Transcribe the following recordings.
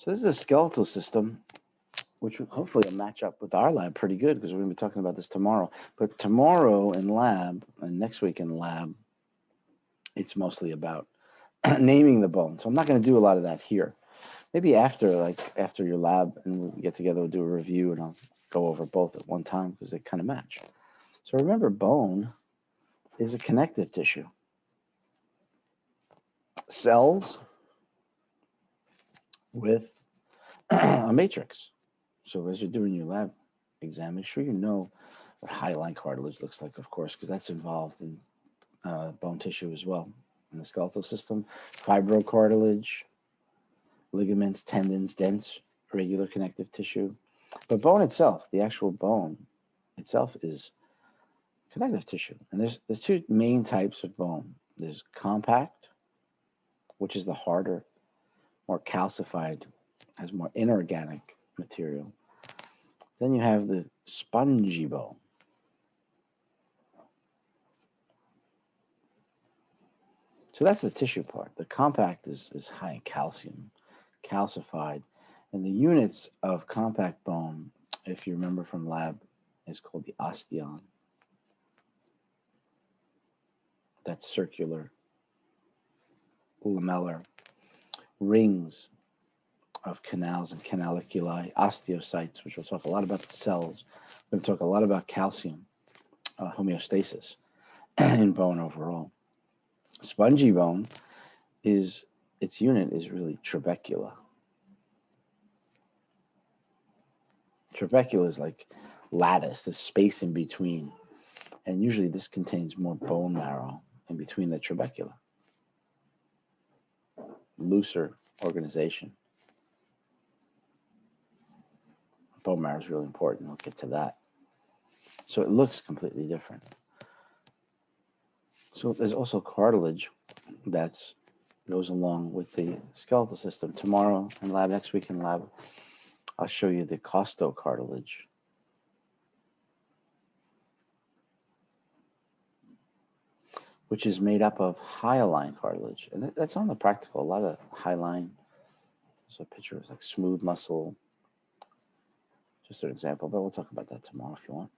So this is a skeletal system, which hopefully will match up with our lab pretty good because we're going to be talking about this tomorrow. But tomorrow in lab and next week in lab, it's mostly about naming the bone. So I'm not going to do a lot of that here. Maybe after your lab and we'll get together, we'll do a review and I'll go over both at one time because they kind of match. So remember, bone is a connective tissue. Cells with a matrix. So as you're doing your lab exam, make sure you know what hyaline cartilage looks like, of course, because that's involved in bone tissue as well in the skeletal system. Fibrocartilage, ligaments, tendons, dense, regular connective tissue. But bone itself, the actual bone itself, is connective tissue. And there's two main types of bone. There's compact, which is the harder, more calcified, has more inorganic material. Then you have the spongy bone. So that's the tissue part. The compact is high in calcium, calcified. And the units of compact bone, if you remember from lab, is called the osteon. That's circular, lamellar rings of canals and canaliculi, osteocytes, which we'll talk a lot about the cells. We're going to talk a lot about calcium, homeostasis in bone overall. Spongy bone its unit is really trabecula. Trabecula is like lattice, the space in between. And usually this contains more bone marrow in between the trabecula. Looser organization. Bone marrow is really important. I'll get to that. So it looks completely different. So there's also cartilage that goes along with the skeletal system. Tomorrow in lab, next week in lab, I'll show you the costocartilage. Which is made up of hyaline cartilage. And that's on the practical. A lot of hyaline. There's a picture of like smooth muscle. Just an example, but we'll talk about that tomorrow if you want.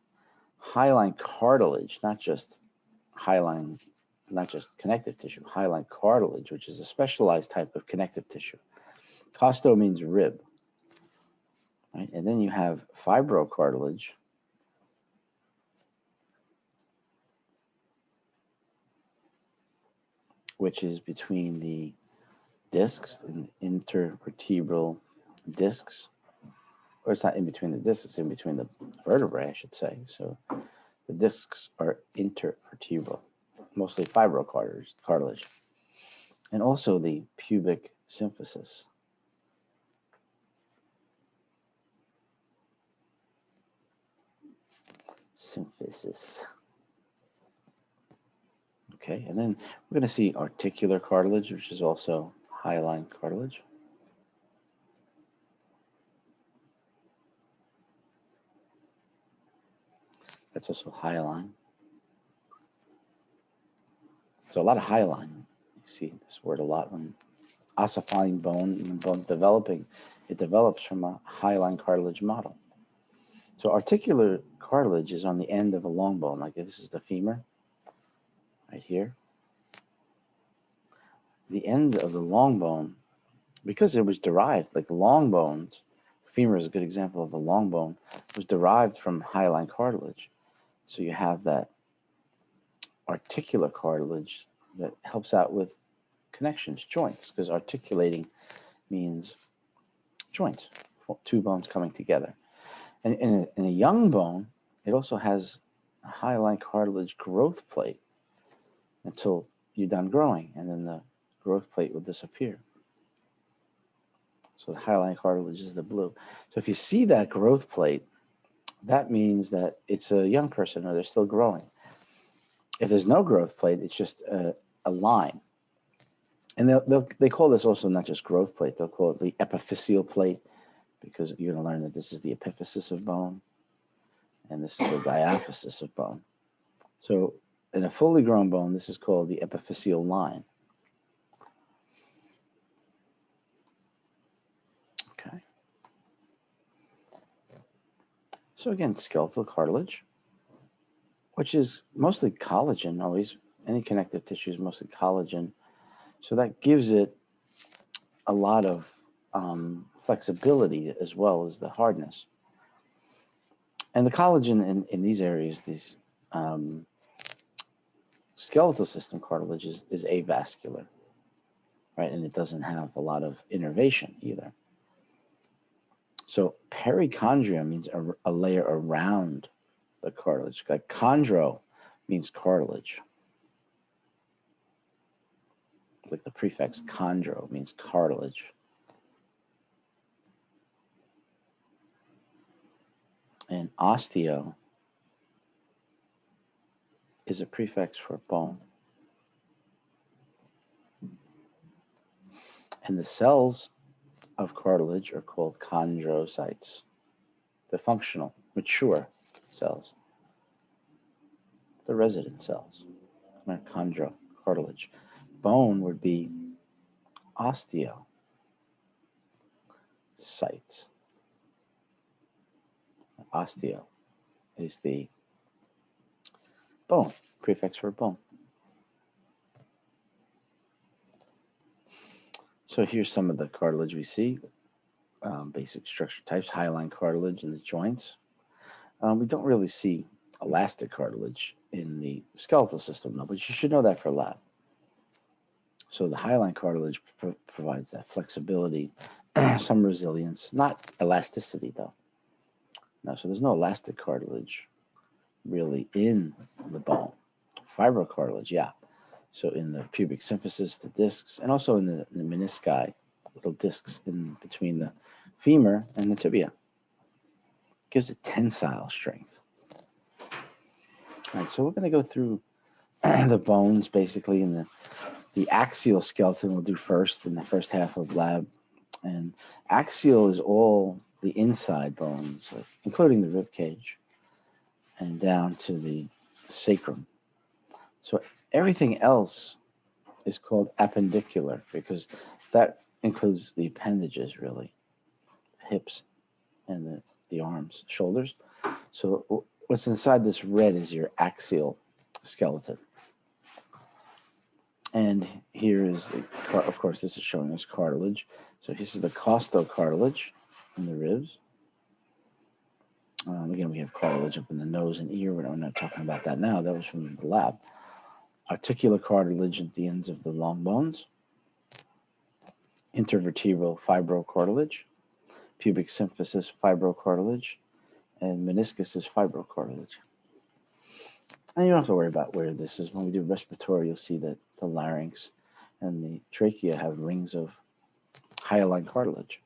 Hyaline cartilage, not just hyaline, not just connective tissue, hyaline cartilage, which is a specialized type of connective tissue. Costo means rib, right? And then you have fibrocartilage, which is between the discs and intervertebral discs. Or it's not in between the discs, it's in between the vertebrae, I should say. So the discs are intervertebral, mostly fibrocartilage. And also the pubic symphysis. Symphysis. Okay, and then we're going to see articular cartilage, which is also hyaline cartilage. That's also hyaline. So a lot of hyaline. You see this word a lot when ossifying bone, when bone's developing, it develops from a hyaline cartilage model. So articular cartilage is on the end of a long bone, like this is the femur, right here. The end of the long bone, because it was derived, like long bones, femur is a good example of a long bone, was derived from hyaline cartilage. So you have that articular cartilage that helps out with connections, joints, because articulating means joints, two bones coming together. And in a young bone, it also has a hyaline cartilage growth plate until you're done growing, and then the growth plate will disappear. So the hyaline cartilage is the blue. So if you see that growth plate, that means that it's a young person or they're still growing. If there's no growth plate, it's just a line. And they call this also not just growth plate, they'll call it the epiphyseal plate, because you're going to learn that this is the epiphysis of bone and this is the diaphysis of bone. So in a fully grown bone, this is called the epiphyseal line. Okay. So again, skeletal cartilage, which is mostly collagen, always. Any connective tissue is mostly collagen. So that gives it a lot of flexibility as well as the hardness. And the collagen in these areas, these skeletal system cartilage is avascular, right? And it doesn't have a lot of innervation either. So perichondrium means a layer around the cartilage. Like chondro means cartilage. Like the prefix chondro means cartilage. And osteo is a prefix for bone. And the cells of cartilage are called chondrocytes, the functional, mature cells, the resident cells, chondro, cartilage. Bone would be osteocytes. Osteo is the bone, prefix for bone. So here's some of the cartilage we see. Basic structure types, hyaline cartilage in the joints. We don't really see elastic cartilage in the skeletal system, though, but you should know that for lab. So the hyaline cartilage provides that flexibility, some resilience, not elasticity, though. No, so there's no elastic cartilage really in the bone. Fibrocartilage, yeah. So in the pubic symphysis, the discs, and also in the menisci, little discs in between the femur and the tibia. Gives it tensile strength. All right, so we're going to go through the bones basically, and the axial skeleton we'll do first in the first half of lab. And axial is all the inside bones, including the rib cage, and down to the sacrum. So everything else is called appendicular because that includes the appendages, really, hips and the arms, shoulders. So what's inside this red is your axial skeleton. And here is, of course, this is showing us cartilage. So this is the costocartilage in the ribs. Again, we have cartilage up in the nose and ear. We're not talking about that now. That was from the lab. Articular cartilage at the ends of the long bones. Intervertebral fibrocartilage. Pubic symphysis fibrocartilage. And meniscus is fibrocartilage. And you don't have to worry about where this is. When we do respiratory, you'll see that the larynx and the trachea have rings of hyaline cartilage.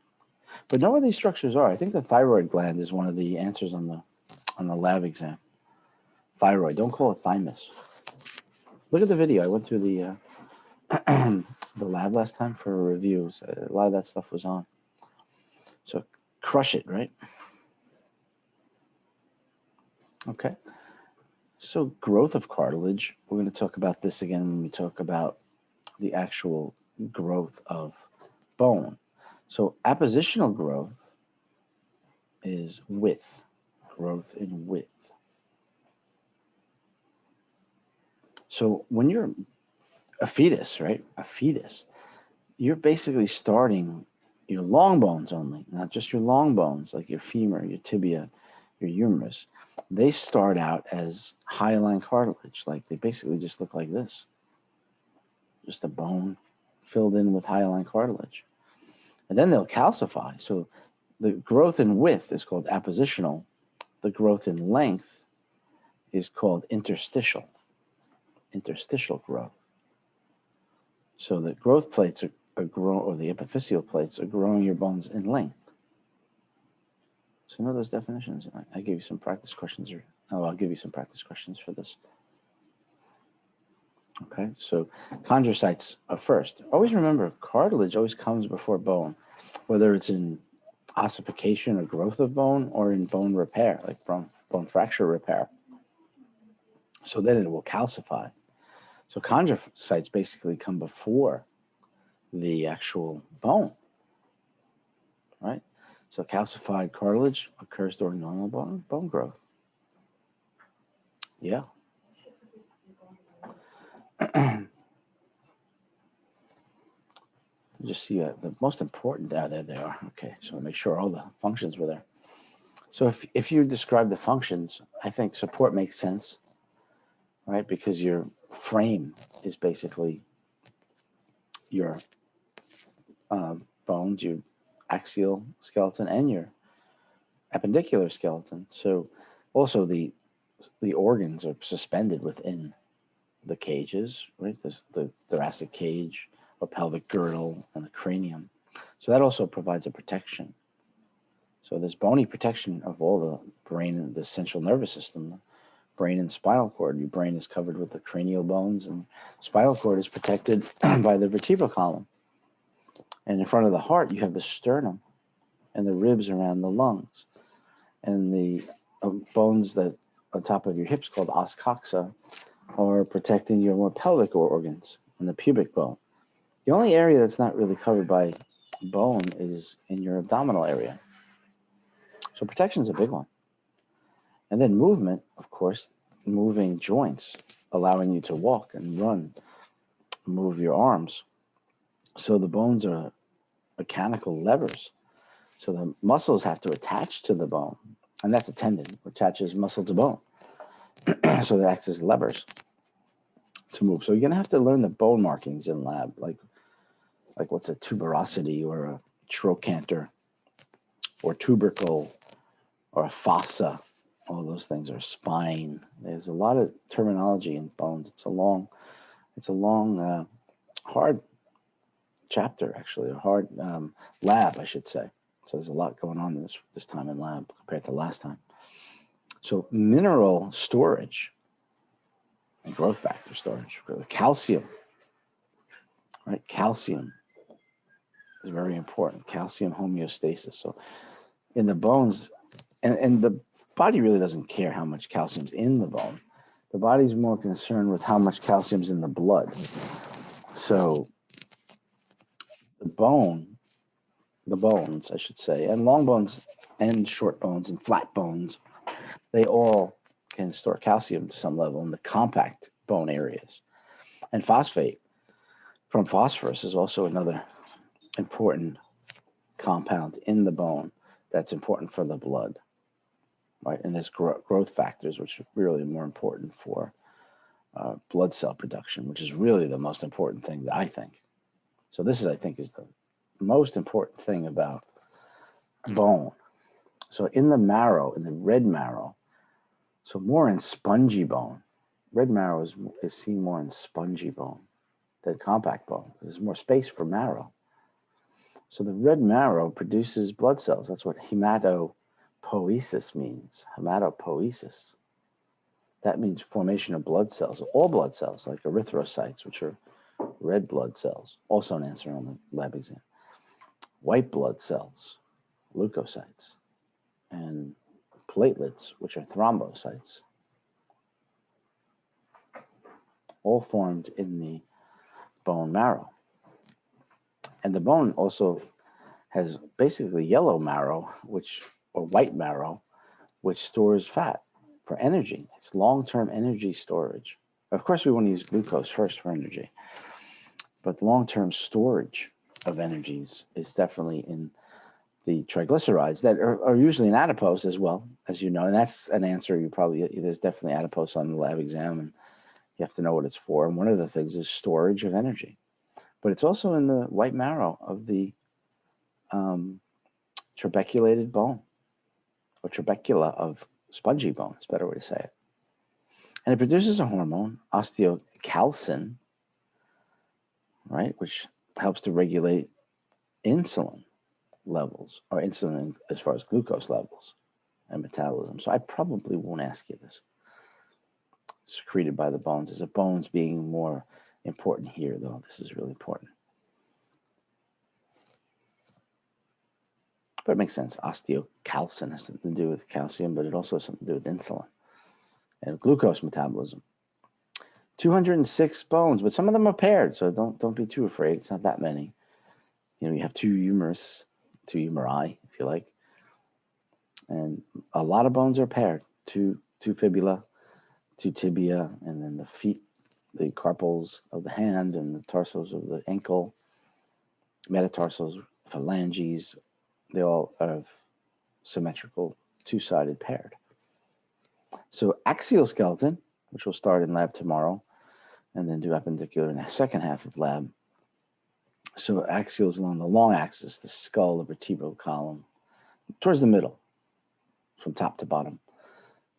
But know where these structures are. I think the thyroid gland is one of the answers on the lab exam. Thyroid. Don't call it thymus. Look at the video. I went through the the lab last time for a review. So a lot of that stuff was on. So crush it, right? Okay. So growth of cartilage. We're going to talk about this again when we talk about the actual growth of bone. So appositional growth is width, growth in width. So when you're a fetus, right? A fetus, you're basically starting your long bones only, not just your long bones, like your femur, your tibia, your humerus. They start out as hyaline cartilage, like they basically just look like this. Just a bone filled in with hyaline cartilage. And then they'll calcify. So the growth in width is called appositional. The growth in length is called interstitial. Interstitial growth. So the growth plates are growing, or the epiphyseal plates are growing your bones in length. So know those definitions. I gave you some practice questions, I'll give you some practice questions for this. Okay, so chondrocytes are first. Always remember, cartilage always comes before bone, whether it's in ossification or growth of bone, or in bone repair, like bone fracture repair. So then it will calcify. So chondrocytes basically come before the actual bone, right? So calcified cartilage occurs during normal bone growth. Yeah. Just see the most important, there they are. Okay, so make sure all the functions were there. So if you describe the functions, I think support makes sense, right? Because your frame is basically your bones, your axial skeleton, and your appendicular skeleton. So also the organs are suspended within the cages, right? The thoracic cage, or pelvic girdle, and the cranium. So that also provides a protection. So this bony protection of all the brain and the central nervous system, brain and spinal cord. Your brain is covered with the cranial bones, and spinal cord is protected by the vertebral column. And in front of the heart, you have the sternum and the ribs around the lungs, and the bones that on top of your hips called os coxa are protecting your more pelvic organs and the pubic bone. The only area that's not really covered by bone is in your abdominal area. So protection is a big one. And then movement, of course, moving joints, allowing you to walk and run, move your arms. So the bones are mechanical levers. So the muscles have to attach to the bone. And that's a tendon, which attaches muscle to bone. So that acts as levers to move. So you're going to have to learn the bone markings in lab, like what's a tuberosity or a trochanter or tubercle or a fossa. All those things are spine. There's a lot of terminology in bones. It's a long, hard chapter, actually, a hard lab, I should say. So there's a lot going on this time in lab compared to last time. So mineral storage and growth factor storage, calcium, right? Calcium is very important. Calcium homeostasis. So in the bones, and the body really doesn't care how much calcium's in the bone. The body's more concerned with how much calcium's in the blood. So the bones, I should say, and long bones and short bones and flat bones, they all can store calcium to some level in the compact bone areas. And phosphate from phosphorus is also another important compound in the bone that's important for the blood, right? And there's growth factors, which are really more important for blood cell production, which is really the most important thing that I think. So this is, I think, is the most important thing about bone. So in the marrow, in the red marrow, so more in spongy bone. Red marrow is seen more in spongy bone than compact bone because there's more space for marrow. So the red marrow produces blood cells. That's what hematopoiesis means. Hematopoiesis. That means formation of blood cells. All blood cells, like erythrocytes, which are red blood cells, also an answer on the lab exam. White blood cells, leukocytes, and platelets, which are thrombocytes, all formed in the bone marrow. And the bone also has basically yellow marrow, or white marrow, which stores fat for energy. It's long-term energy storage. Of course, we want to use glucose first for energy, but long-term storage of energies is definitely in the triglycerides that are usually in adipose as well, as you know, and that's an answer there's definitely adipose on the lab exam, and you have to know what it's for. And one of the things is storage of energy, but it's also in the white marrow of the trabeculated bone, or trabecula of spongy bone, is a better way to say it. And it produces a hormone, osteocalcin, right, which helps to regulate insulin levels, or insulin as far as glucose levels and metabolism. So I probably won't ask you this. Secreted by the bones. Is the bones being more important here, though? This is really important. But it makes sense. Osteocalcin has something to do with calcium, but it also has something to do with insulin and glucose metabolism. 206 bones, but some of them are paired, so don't be too afraid. It's not that many. You know, you have two humeri, if you like. And a lot of bones are paired, two fibula, two tibia, and then the feet, the carpals of the hand and the tarsals of the ankle, metatarsals, phalanges, they all have symmetrical, two-sided paired. So axial skeleton, which we'll start in lab tomorrow, and then do appendicular in the second half of lab. So axial is along the long axis, the skull, the vertebral column, towards the middle, from top to bottom,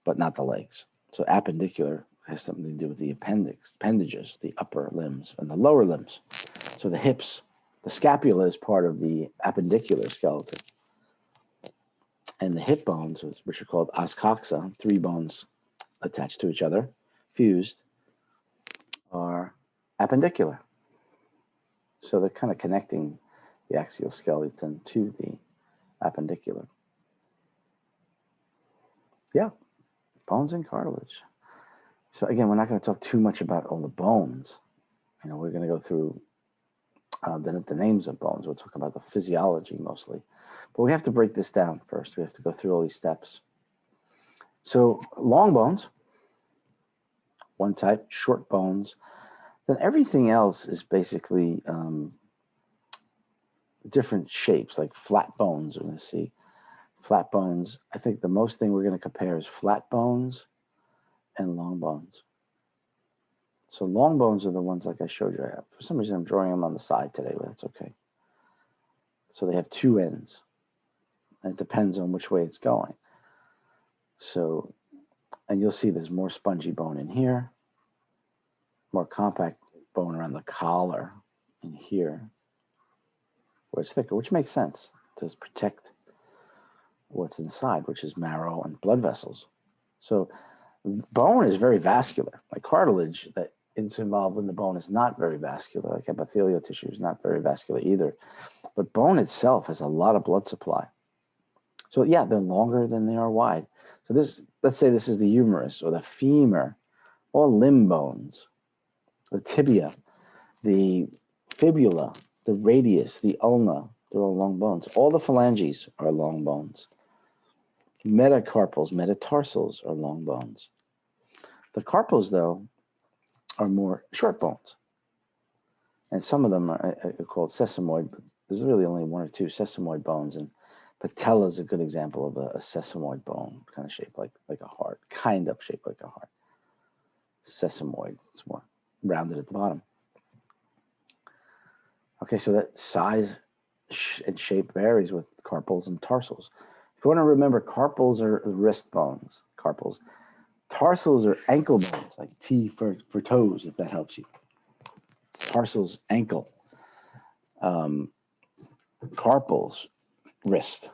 but not the legs. So appendicular has something to do with the appendages, the upper limbs and the lower limbs. So the hips, the scapula is part of the appendicular skeleton. And the hip bones, which are called os coxa, 3 bones attached to each other, fused, are appendicular. So they're kind of connecting the axial skeleton to the appendicular. Yeah, bones and cartilage. So again, we're not going to talk too much about all the bones. You know, we're going to go through the names of bones. We'll talk about the physiology mostly. But we have to break this down first. We have to go through all these steps. So long bones, one type, short bones. Then everything else is basically different shapes, like flat bones. We're going to see flat bones. I think the most thing we're going to compare is flat bones and long bones. So long bones are the ones like I showed you. For some reason, I'm drawing them on the side today, but that's okay. So they have 2 ends, and it depends on which way it's going. So, and you'll see there's more spongy bone in here, more compact bone around the collar in here, where it's thicker, which makes sense to protect what's inside, which is marrow and blood vessels. So bone is very vascular, like cartilage that is involved when the bone is not very vascular, like epithelial tissue is not very vascular either. But bone itself has a lot of blood supply. So yeah, they're longer than they are wide. So this, let's say this is the humerus or the femur, all limb bones, the tibia, the fibula, the radius, the ulna, they're all long bones. All the phalanges are long bones. Metacarpals, metatarsals are long bones. The carpals, though, are more short bones. And some of them are called sesamoid, but there's really only 1 or 2 sesamoid bones. And patella is a good example of a sesamoid bone, kind of shaped like a heart, kind of shaped like a heart. Sesamoid, it's more rounded at the bottom. Okay, so that size and shape varies with carpals and tarsals. If you want to remember, carpals are wrist bones, carpals. Tarsals are ankle bones, like T for toes, if that helps you. Tarsals, ankle. Carpals, wrist.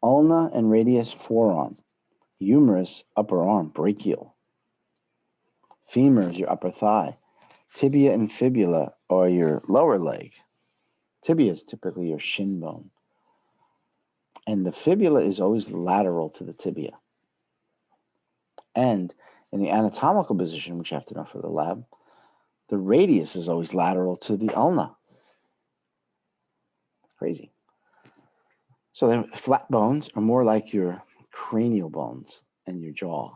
Ulna and radius, forearm. Humerus, upper arm, brachial. Femur is your upper thigh. Tibia and fibula are your lower leg. Tibia is typically your shin bone. And the fibula is always lateral to the tibia. And in the anatomical position, which you have to know for the lab, the radius is always lateral to the ulna. Crazy. So the flat bones are more like your cranial bones and your jaw.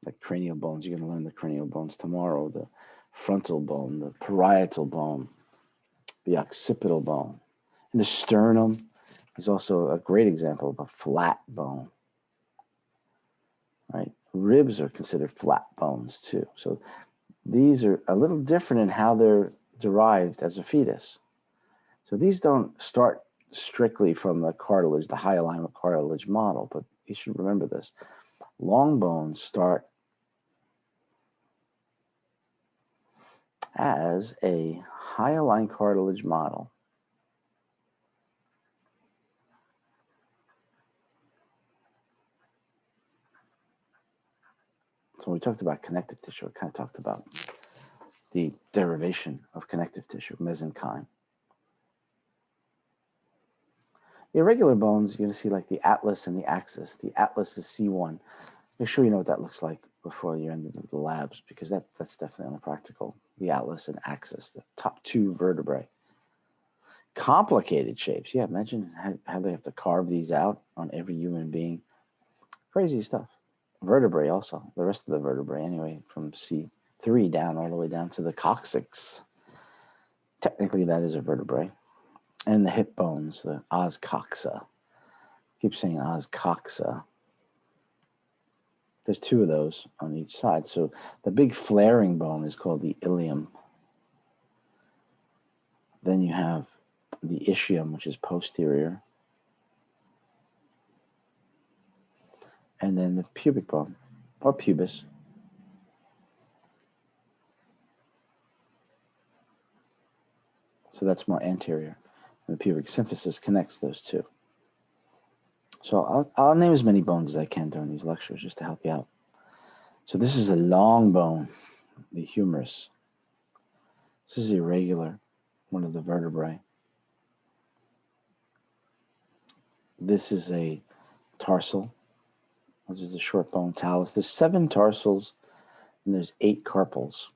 Like cranial bones, you're going to learn the cranial bones tomorrow, the frontal bone, the parietal bone, the occipital bone. And the sternum is also a great example of a flat bone. Right? Ribs are considered flat bones too. So these are a little different in how they're derived as a fetus. So these don't start strictly from the cartilage, the high alignment cartilage model, but you should remember this. Long bones start as a high aligned cartilage model. So when we talked about connective tissue, we kind of talked about the derivation of connective tissue, mesenchyme. The irregular bones, you're going to see like the atlas and the axis. The atlas is C1. Make sure you know what that looks like before you end the labs, because that's definitely on the practical. The atlas and axis, the top 2 vertebrae. Complicated shapes. Yeah, imagine how they have to carve these out on every human being. Crazy stuff. Vertebrae also. The rest of the vertebrae, anyway, from C3 down all the way down to the coccyx. Technically, that is a vertebrae. And the hip bones, the os coxa. Keep saying os coxa. There's two of those on each side. So the big flaring bone is called the ilium. Then you have the ischium, which is posterior. And then the pubic bone, or pubis. So that's more anterior. And the pubic symphysis connects those two. So I'll name as many bones as I can during these lectures just to help you out. So this is a long bone, the humerus. This is irregular, one of the vertebrae. This is a tarsal, which is a short bone talus. There's 7 tarsals and there's 8 carpals.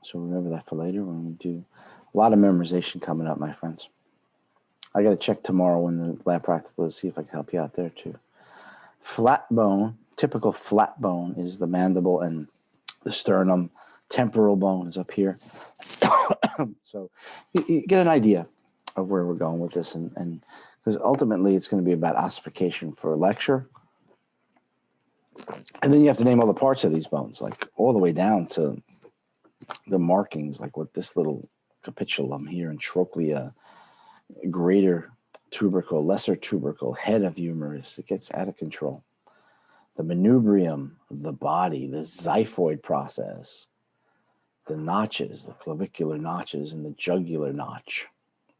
So remember that for later when we do a lot of memorization coming up, my friends. I got to check tomorrow when the lab practical is, see if I can help you out there too. Flat bone, typical flat bone is the mandible and the sternum. Temporal bone is up here. So you get an idea of where we're going with this, and because ultimately it's going to be about ossification for a lecture. And then you have to name all the parts of these bones, like all the way down to the markings, like with this little capitulum here and trochlea, greater tubercle, lesser tubercle, head of humerus. It gets out of control. The manubrium of the body, the xiphoid process, the notches, the clavicular notches, and the jugular notch,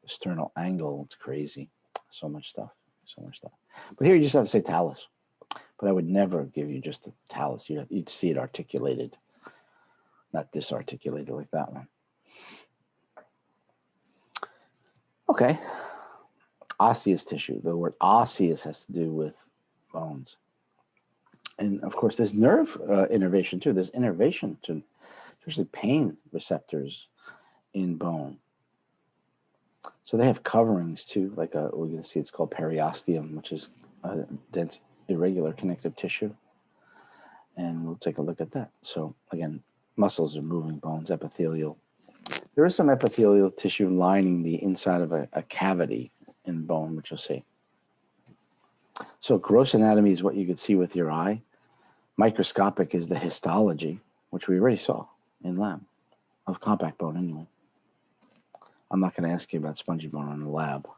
the sternal angle. It's crazy. So much stuff. So much stuff. But here you just have to say talus. But I would never give you just the talus. You'd see it articulated, not disarticulated like that one. Okay. Osseous tissue. The word osseous has to do with bones. And of course, there's nerve innervation too. There's innervation to especially pain receptors in bone. So they have coverings too, like we're going to see it's called periosteum, which is a dense, irregular connective tissue. And we'll take a look at that. So again, muscles are moving bones, epithelial. There is some epithelial tissue lining the inside of a cavity in bone, which you'll see. So gross anatomy is what you could see with your eye. Microscopic is the histology, which we already saw in lab, of compact bone anyway. I'm not going to ask you about spongy bone in the lab.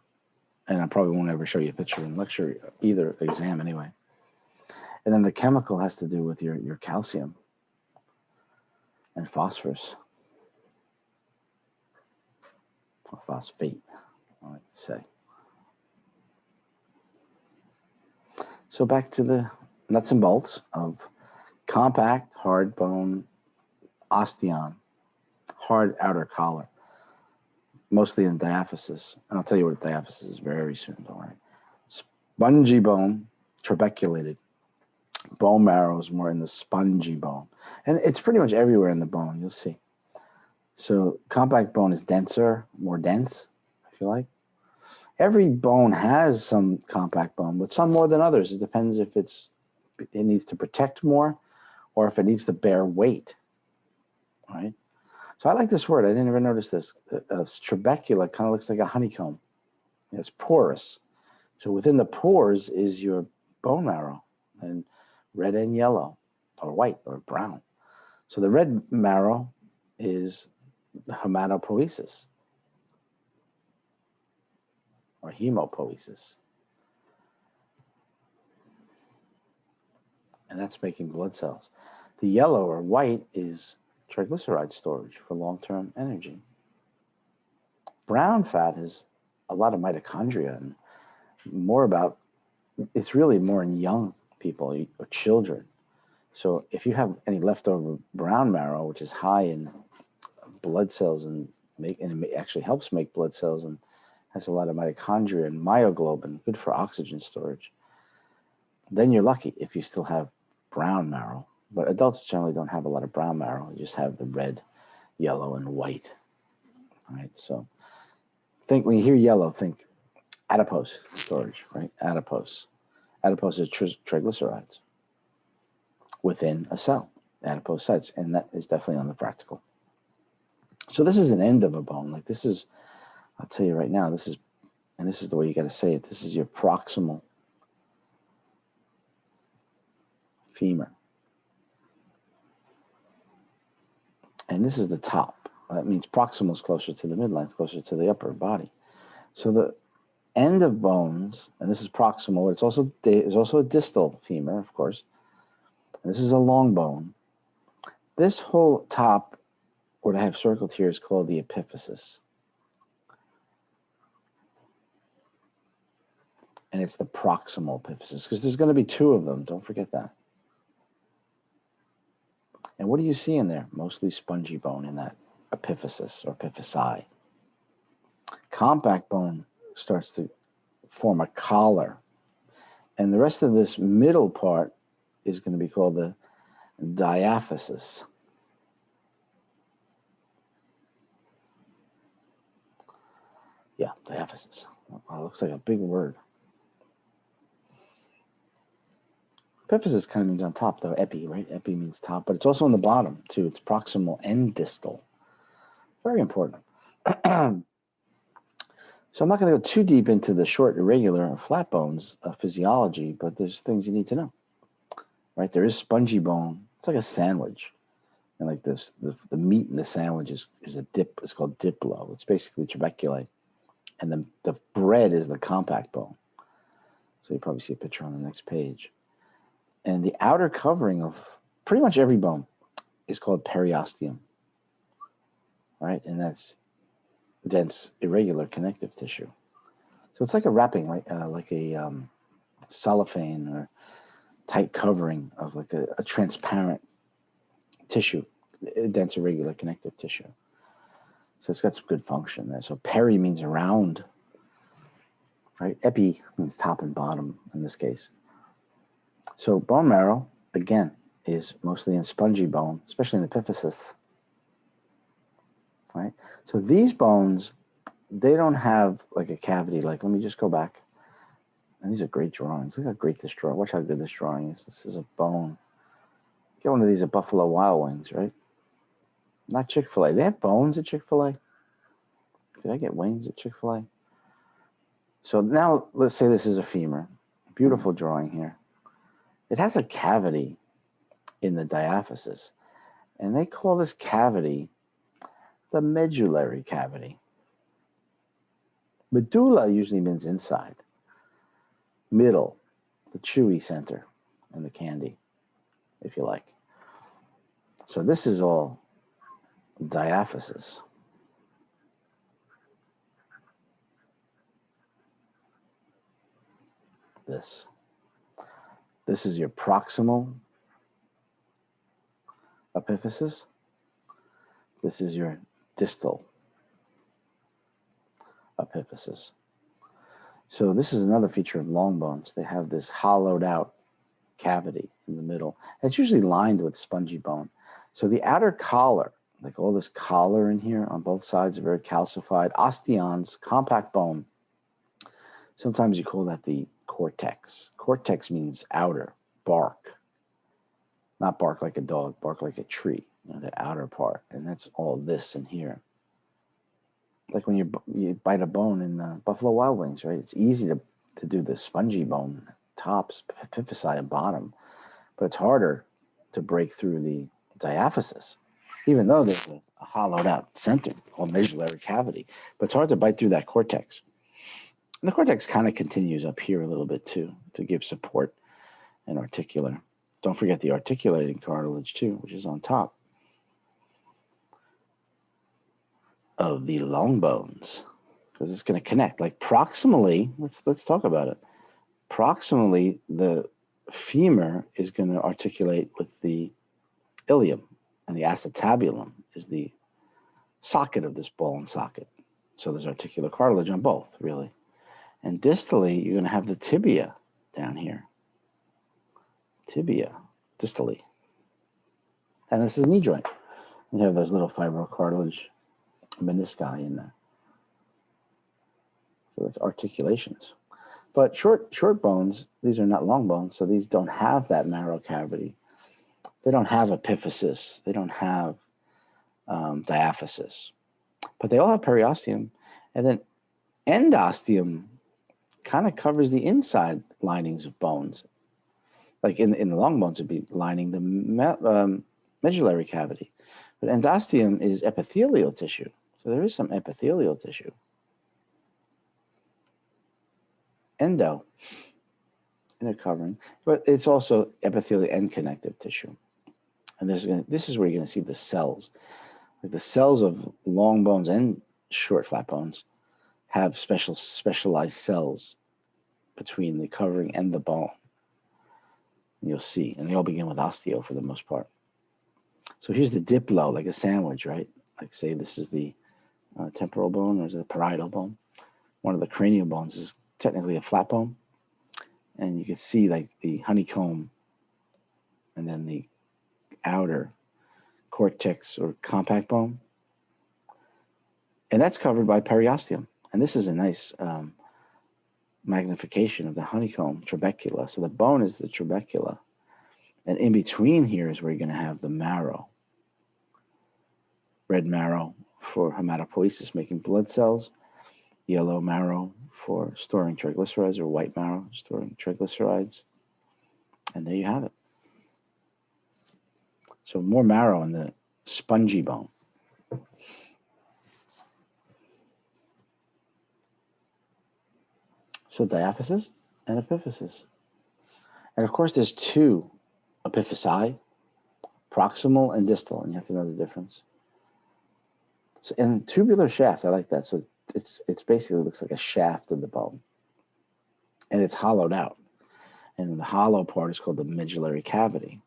And I probably won't ever show you a picture in lecture, either exam anyway. And then the chemical has to do with your calcium and phosphorus. Or phosphate, I like to say. So back to the nuts and bolts of compact, hard bone, osteon, hard outer collar, mostly in diaphysis. And I'll tell you what diaphysis is very soon, don't worry. Spongy bone, trabeculated. Bone marrow is more in the spongy bone. And it's pretty much everywhere in the bone, you'll see. So compact bone is denser, more dense, if you like. Every bone has some compact bone, but some more than others. It depends if it needs to protect more or if it needs to bear weight, right? So I like this word. I didn't ever notice this. Trabecula kind of looks like a honeycomb. It's porous. So within the pores is your bone marrow, and red and yellow, or white, or brown. So the red marrow is the hematopoiesis, or hemopoiesis. And that's making blood cells. The yellow or white is triglyceride storage for long-term energy. Brown fat is a lot of mitochondria and more about, it's really more in young people or children. So if you have any leftover brown marrow, which is high in blood cells and it actually helps make blood cells and has a lot of mitochondria and myoglobin, good for oxygen storage, then you're lucky if you still have brown marrow. But adults generally don't have a lot of brown marrow. You just have the red, yellow, and white. All right, so Think when you hear yellow, think adipose storage, right? Adipose. Adipose is triglycerides within a cell, adipocytes, and that is definitely on the practical. So this is an end of a bone. Like this is, I'll tell you right now, this is the way you got to say it. This is your proximal femur. And this is the top. That means proximal is closer to the midline, closer to the upper body. So the end of bones, and this is proximal, it's also a distal femur, of course. And this is a long bone. This whole top, what I have circled here, is called the epiphysis. And it's the proximal epiphysis, because there's going to be two of them. Don't forget that. And what do you see in there? Mostly spongy bone in that epiphysis or epiphysi. Compact bone starts to form a collar. And the rest of this middle part is going to be called the diaphysis. Yeah, diaphysis. Well, it looks like a big word. Epiphysis kind of means on top, though. Epi, right? Epi means top, but it's also on the bottom, too. It's proximal and distal. Very important. So I'm not going to go too deep into the short, irregular, or flat bones physiology, but there's things you need to know, right? There is spongy bone. It's like a sandwich. And like this, the meat in the sandwich is a dip. It's called diplo. It's basically trabeculae. And then the bread is the compact bone. So you probably see a picture on the next page. And the outer covering of pretty much every bone is called periosteum, right? And that's dense, irregular connective tissue. So it's like a wrapping, like a cellophane or tight covering of like a transparent tissue, dense, irregular connective tissue. So it's got some good function there. So peri means around, right? Epi means top and bottom in this case. So bone marrow, again, is mostly in spongy bone, especially in the epiphysis, right? So these bones, they don't have like a cavity. Like, let me just go back. And these are great drawings. Look how great this drawing. Watch how good this drawing is. This is a bone. Get one of these at Buffalo Wild Wings, right? Not Chick-fil-A. They have bones at Chick-fil-A. Could I get wings at Chick-fil-A? So now let's say this is a femur. Beautiful drawing here. It has a cavity in the diaphysis. And they call this cavity the medullary cavity. Medulla usually means inside. Middle, the chewy center, and the candy, if you like. So this is all diaphysis. This is your proximal epiphysis. This is your distal epiphysis. So this is another feature of long bones. They have this hollowed out cavity in the middle. And it's usually lined with spongy bone. So the outer collar, like all this collar in here on both sides, are very calcified. Osteons, compact bone. Sometimes you call that the cortex. Cortex means outer, bark. Not bark like a dog, bark like a tree, you know, the outer part. And that's all this in here. Like when you bite a bone in Buffalo Wild Wings, right? It's easy to do the spongy bone tops, epiphysi and bottom, but it's harder to break through the diaphysis, even though there's a hollowed out center called medullary cavity. But it's hard to bite through that cortex. And the cortex kind of continues up here a little bit too, to give support and articular. Don't forget the articulating cartilage too, which is on top of the long bones, because it's going to connect. Like proximally, let's talk about it. Proximally, the femur is going to articulate with the ilium, and the acetabulum is the socket of this ball and socket. So there's articular cartilage on both, really. And distally, you're going to have the tibia down here. Tibia, distally. And this is the knee joint. You have those little fibrocartilage menisci in there. So that's articulations. But short bones, these are not long bones, so these don't have that marrow cavity. They don't have epiphysis. They don't have diaphysis. But they all have periosteum. And then endosteum kind of covers the inside linings of bones. Like in the long bones, it'd be lining the medullary cavity. But endosteum is epithelial tissue. So there is some epithelial tissue. Endo, inner covering, but it's also epithelial and connective tissue. And this is where you're going to see the cells. Like the cells of long bones and short flat bones have specialized cells between the covering and the bone. And you'll see, and they all begin with osteo for the most part. So here's the diplo, like a sandwich, right? Like say this is the temporal bone, or is it the parietal bone? One of the cranial bones is technically a flat bone. And you can see like the honeycomb and then the outer cortex or compact bone. And that's covered by periosteum. And this is a nice magnification of the honeycomb trabecula. So the bone is the trabecula. And in between here is where you're going to have the marrow. Red marrow for hematopoiesis, making blood cells. Yellow marrow for storing triglycerides, or white marrow storing triglycerides. And there you have it. So more marrow in the spongy bone. So diaphysis and epiphysis. And of course, there's two epiphysi, proximal and distal, and you have to know the difference. So, and tubular shaft, I like that. So it's basically looks like a shaft of the bone, and it's hollowed out. And the hollow part is called the medullary cavity.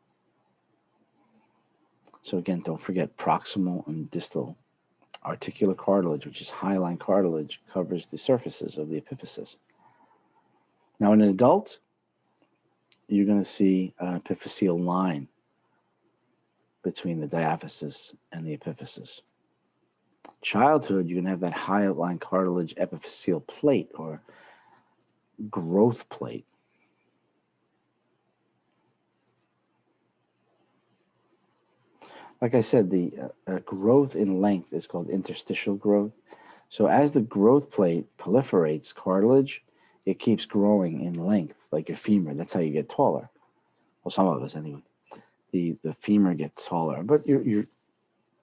So again, don't forget proximal and distal. Articular cartilage, which is hyaline cartilage, covers the surfaces of the epiphysis. Now, in an adult, you're going to see an epiphyseal line between the diaphysis and the epiphysis. Childhood, you're going to have that hyaline cartilage epiphyseal plate or growth plate. Like I said, the growth in length is called interstitial growth. So as the growth plate proliferates cartilage, it keeps growing in length, like your femur. That's how you get taller. Well, some of us anyway. The femur gets taller, but your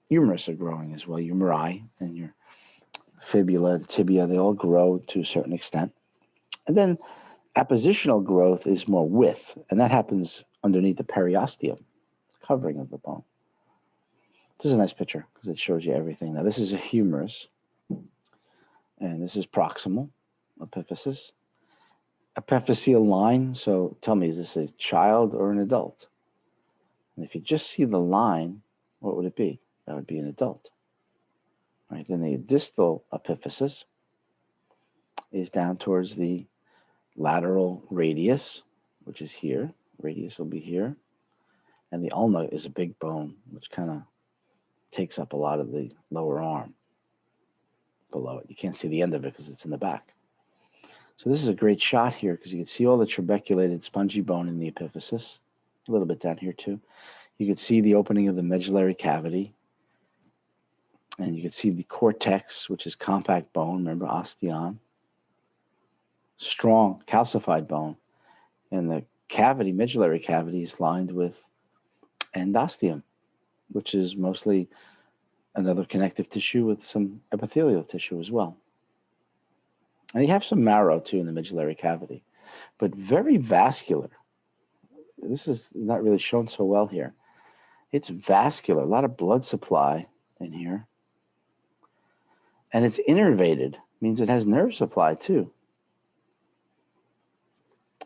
humerus are growing as well. Your humeri and your fibula and tibia, they all grow to a certain extent. And then appositional growth is more width, and that happens underneath the periosteum, covering of the bone. This is a nice picture because it shows you everything. Now, this is a humerus, and this is proximal epiphysis. Epiphyseal line, so tell me, is this a child or an adult? And if you just see the line, what would it be? That would be an adult. Right? Then the distal epiphysis is down towards the lateral radius, which is here. Radius will be here. And the ulna is a big bone, which kind of takes up a lot of the lower arm below it. You can't see the end of it because it's in the back. So this is a great shot here because you can see all the trabeculated spongy bone in the epiphysis, a little bit down here too. You can see the opening of the medullary cavity, and you can see the cortex, which is compact bone, remember osteon, strong calcified bone, and the cavity, medullary cavity, is lined with endosteum, which is mostly another connective tissue with some epithelial tissue as well. And you have some marrow too in the medullary cavity, but very vascular. This is not really shown so well here. It's vascular, a lot of blood supply in here. And it's innervated, means it has nerve supply too.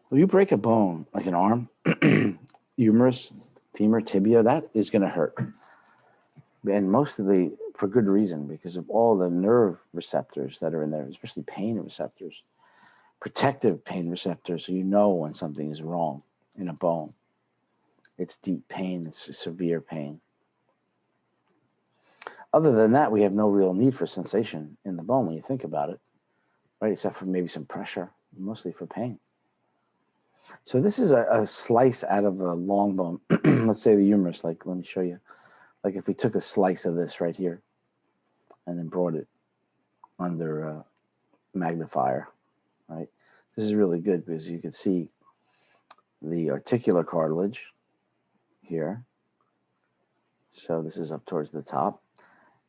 When you break a bone, like an arm, humerus, femur, tibia, that is going to hurt. And mostly for good reason, because of all the nerve receptors that are in there, especially pain receptors, protective pain receptors, so you know when something is wrong in a bone. It's deep pain, it's severe pain. Other than that, we have no real need for sensation in the bone when you think about it, right? Except for maybe some pressure, mostly for pain. So this is a slice out of a long bone. Let's say the humerus, like, let me show you. Like if we took a slice of this right here and then brought it under a magnifier, right? This is really good because you can see the articular cartilage here. So this is up towards the top.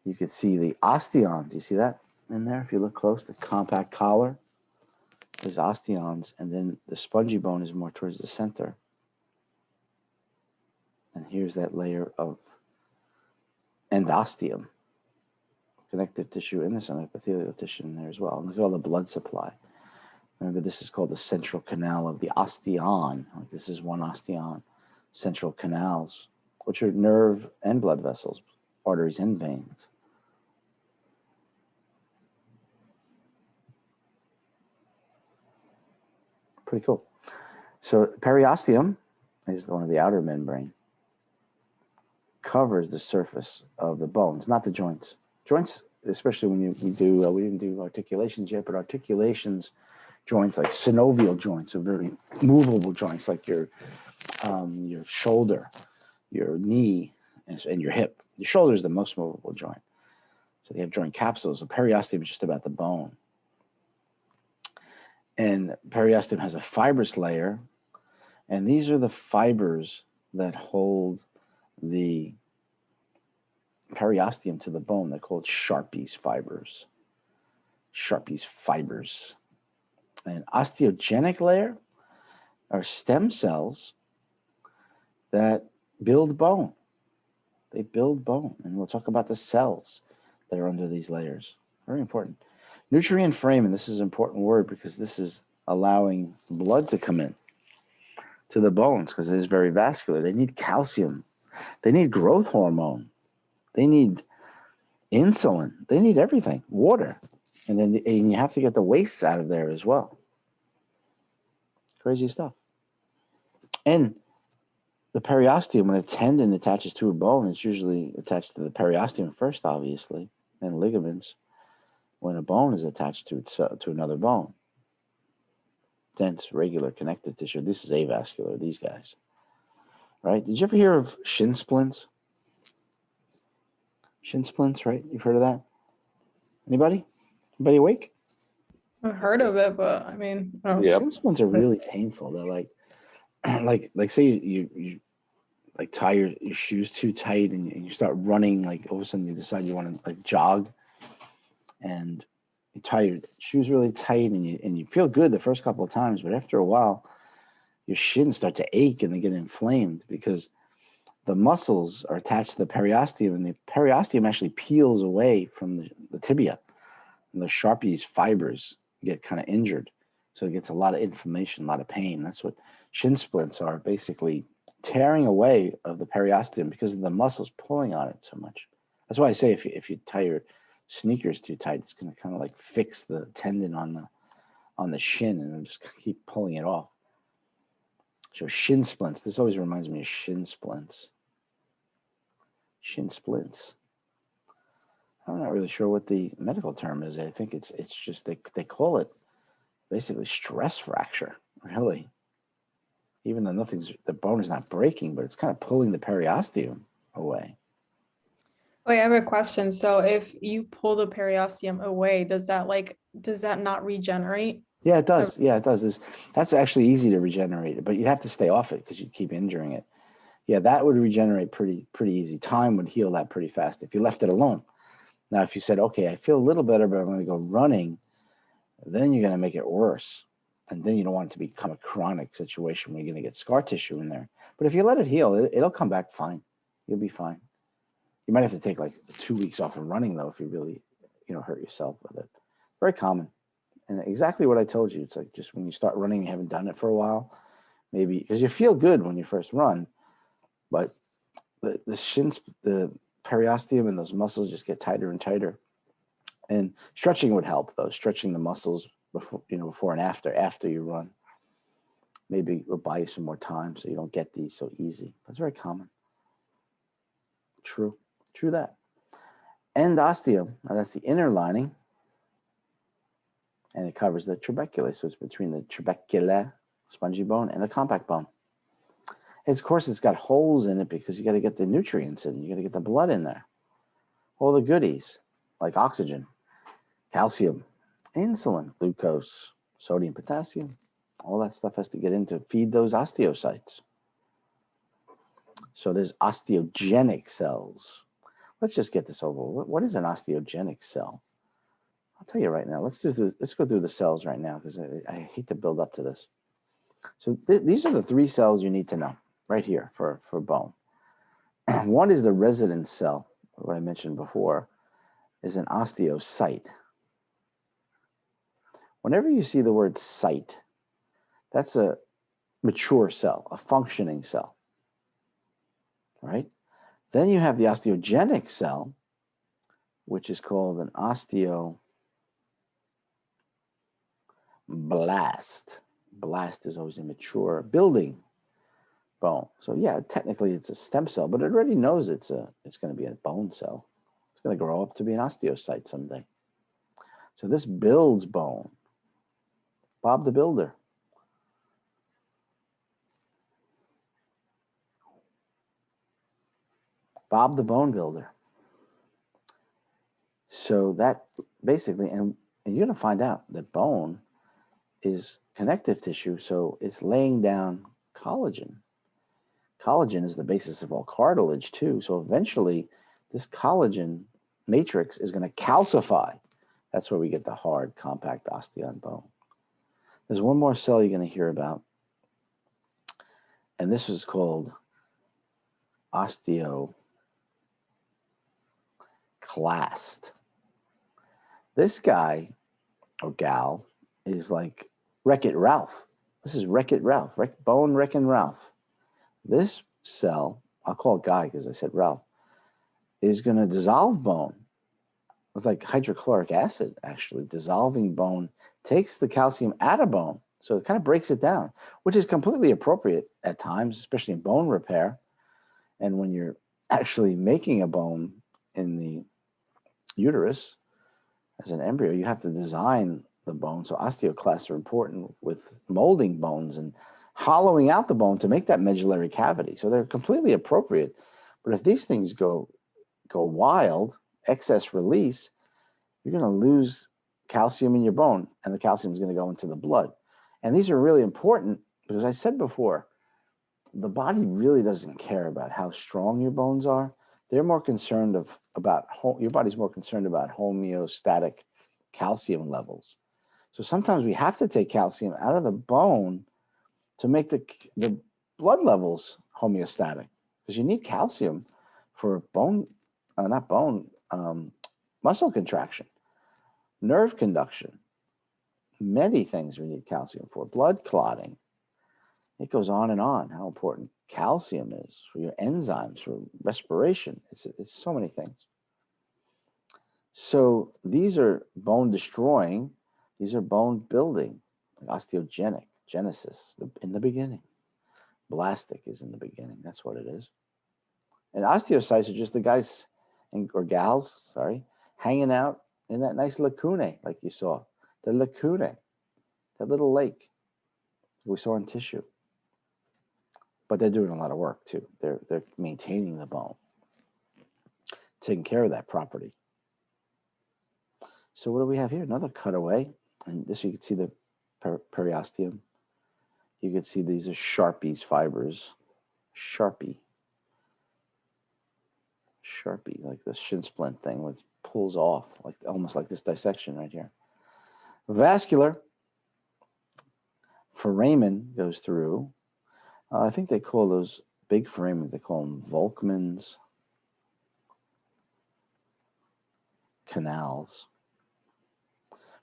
You can see the osteons. Do you see that in there? If you look close, the compact collar is osteons, and then the spongy bone is more towards the center. And here's that layer of endosteum, connective tissue, and there's some epithelial tissue in there as well. And look at all the blood supply. Remember, this is called the central canal of the osteon. Like this is one osteon. Central canals, which are nerve and blood vessels, arteries and veins. Pretty cool. So periosteum is one of the outer membrane. Covers the surface of the bones, not the joints. Joints, especially when we didn't do articulations yet, but articulations, joints like synovial joints are very movable joints, like your shoulder, your knee, and your hip. Your shoulder is the most movable joint. So they have joint capsules. So periosteum is just about the bone. And periosteum has a fibrous layer, and these are the fibers that hold the periosteum to the bone. They're called Sharpie's fibers. Sharpie's fibers. And osteogenic layer are stem cells that build bone. They build bone, and we'll talk about the cells that are under these layers. Very important. Nutrient frame, and this is an important word because this is allowing blood to come in to the bones because it is very vascular. They need calcium. They need growth hormone. They need insulin. They need everything. Water. And you have to get the wastes out of there as well. Crazy stuff. And the periosteum, when a tendon attaches to a bone, it's usually attached to the periosteum first, obviously, and ligaments. When a bone is attached to another bone, dense, regular connective tissue. This is avascular, these guys. Right? Did you ever hear of shin splints? Shin splints, right? You've heard of that? Anybody? Anybody awake? I've heard of it, but I mean, Yep. Shin splints are really painful. They're like say you like tie your shoes too tight and you start running, like all of a sudden you decide you want to like jog, and you tie your shoes really tight and you feel good the first couple of times, but after a while your shins start to ache and they get inflamed because the muscles are attached to the periosteum, and the periosteum actually peels away from the tibia, and the Sharpie's fibers get kind of injured. So it gets a lot of inflammation, a lot of pain. That's what shin splints are, basically tearing away of the periosteum because of the muscles pulling on it so much. That's why I say if you tie your sneakers too tight, it's going to kind of like fix the tendon on the shin and it'll just keep pulling it off. So shin splints. This always reminds me of shin splints. Shin splints. I'm not really sure what the medical term is. I think it's just they call it basically stress fracture, really. Even though the bone is not breaking, but it's kind of pulling the periosteum away. wait, I have a question. So if you pull the periosteum away, does that not regenerate? Yeah, it does. Yeah, it does. That's actually easy to regenerate, but you have to stay off it because you keep injuring it. Yeah, that would regenerate pretty easy. Time would heal that pretty fast if you left it alone. Now, if you said, okay, I feel a little better, but I'm going to go running, then you're going to make it worse. And then you don't want it to become a chronic situation where you're going to get scar tissue in there. But if you let it heal, it'll come back fine. You'll be fine. You might have to take like 2 weeks off of running, though, if you really, hurt yourself with it. Very common. And exactly what I told you. It's like just when you start running, you haven't done it for a while, maybe because you feel good when you first run, but the shins, the periosteum and those muscles just get tighter and tighter. And stretching would help, though. Stretching the muscles before and after you run. Maybe it'll buy you some more time so you don't get these so easy. That's very common. True that. Endosteum, now that's the inner lining. and it covers the trabeculae. So it's between the trabecula, spongy bone, and the compact bone. And of course, it's got holes in it because you got to get the nutrients in. You got to get the blood in there. All the goodies like oxygen, calcium, insulin, glucose, sodium, potassium. All that stuff has to get in to feed those osteocytes. So there's osteogenic cells. Let's just get this over. What is an osteogenic cell? I'll tell you right now. Let's go through the cells right now because I hate to build up to this. So these are the 3 cells you need to know right here for bone. One is the resident cell. What I mentioned before is an osteocyte. Whenever you see the word cyte, that's a mature cell, a functioning cell, right? Then you have the osteogenic cell, which is called an osteoblast. Blast is always a mature building bone. So yeah, technically it's a stem cell, but it already knows it's going to be a bone cell. It's going to grow up to be an osteocyte someday. So this builds bone. Bob the Builder. Bob the Bone Builder. So that basically, and you're going to find out that bone is connective tissue, so it's laying down collagen. Collagen is the basis of all cartilage too. So eventually this collagen matrix is going to calcify. That's where we get the hard, compact osteon bone. There's one more cell you're going to hear about, and this is called osteoclast. This guy or gal is like Wreck-It Ralph. This is Wreck-It Ralph, Bone Wrecking Ralph. This cell, I'll call it guy because I said Ralph, is going to dissolve bone. It's like hydrochloric acid, actually. Dissolving bone takes the calcium out of bone. So it kind of breaks it down, which is completely appropriate at times, especially in bone repair. And when you're actually making a bone in the uterus as an embryo, you have to design the bone. So osteoclasts are important with molding bones and hollowing out the bone to make that medullary cavity. So they're completely appropriate. But if these things go wild, excess release, you're going to lose calcium in your bone, and the calcium is going to go into the blood. And these are really important because I said before, the body really doesn't care about how strong your bones are. They're more concerned about your body's more concerned about homeostatic calcium levels. So sometimes we have to take calcium out of the bone to make the blood levels homeostatic, because you need calcium for muscle contraction, nerve conduction, many things we need calcium for, blood clotting. It goes on and on how important calcium is for your enzymes, for respiration. It's so many things. So these are bone destroying, these are bone building, like osteogenic, genesis, in the beginning. Blastic is in the beginning, that's what it is. And osteocytes are just the guys or gals, hanging out in that nice lacunae, like you saw. The lacunae, that little lake we saw in tissue. But they're doing a lot of work too. They're maintaining the bone, taking care of that property. So what do we have here? Another cutaway. And this, you can see the periosteum. You can see these are Sharpie's fibers. Sharpie, like the shin splint thing, which pulls off, like almost like this dissection right here. Vascular, foramen goes through. I think they call those big foramen, they call them Volkmann's canals,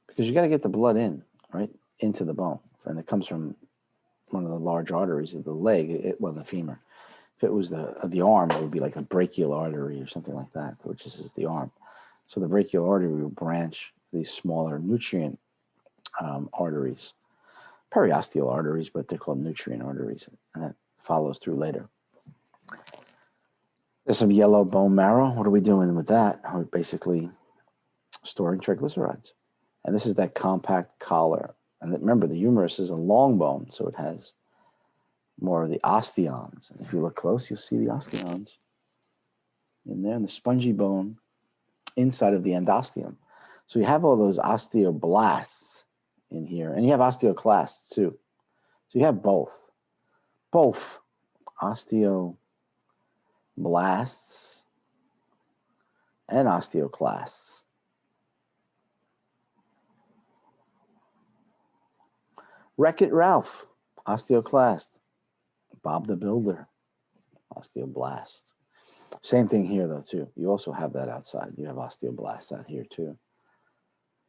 because you got to get the blood in, right, into the bone, and it comes from one of the large arteries of the leg, the femur. If it was the arm, it would be like a brachial artery or something like that, which is the arm. So the brachial artery will branch these smaller nutrient arteries, periosteal arteries, but they're called nutrient arteries, and that follows through later. There's some yellow bone marrow. What are we doing with that? We're basically storing triglycerides. And this is that compact collar. And remember, the humerus is a long bone, so it has more of the osteons. And if you look close, you'll see the osteons in there, and the spongy bone inside of the endosteum. So you have all those osteoblasts in here, and you have osteoclasts too. So you have both osteoblasts and osteoclasts. Wreck-It Ralph, osteoclast. Bob the Builder, osteoblast. Same thing here though too. You also have that outside. You have osteoblasts out here too.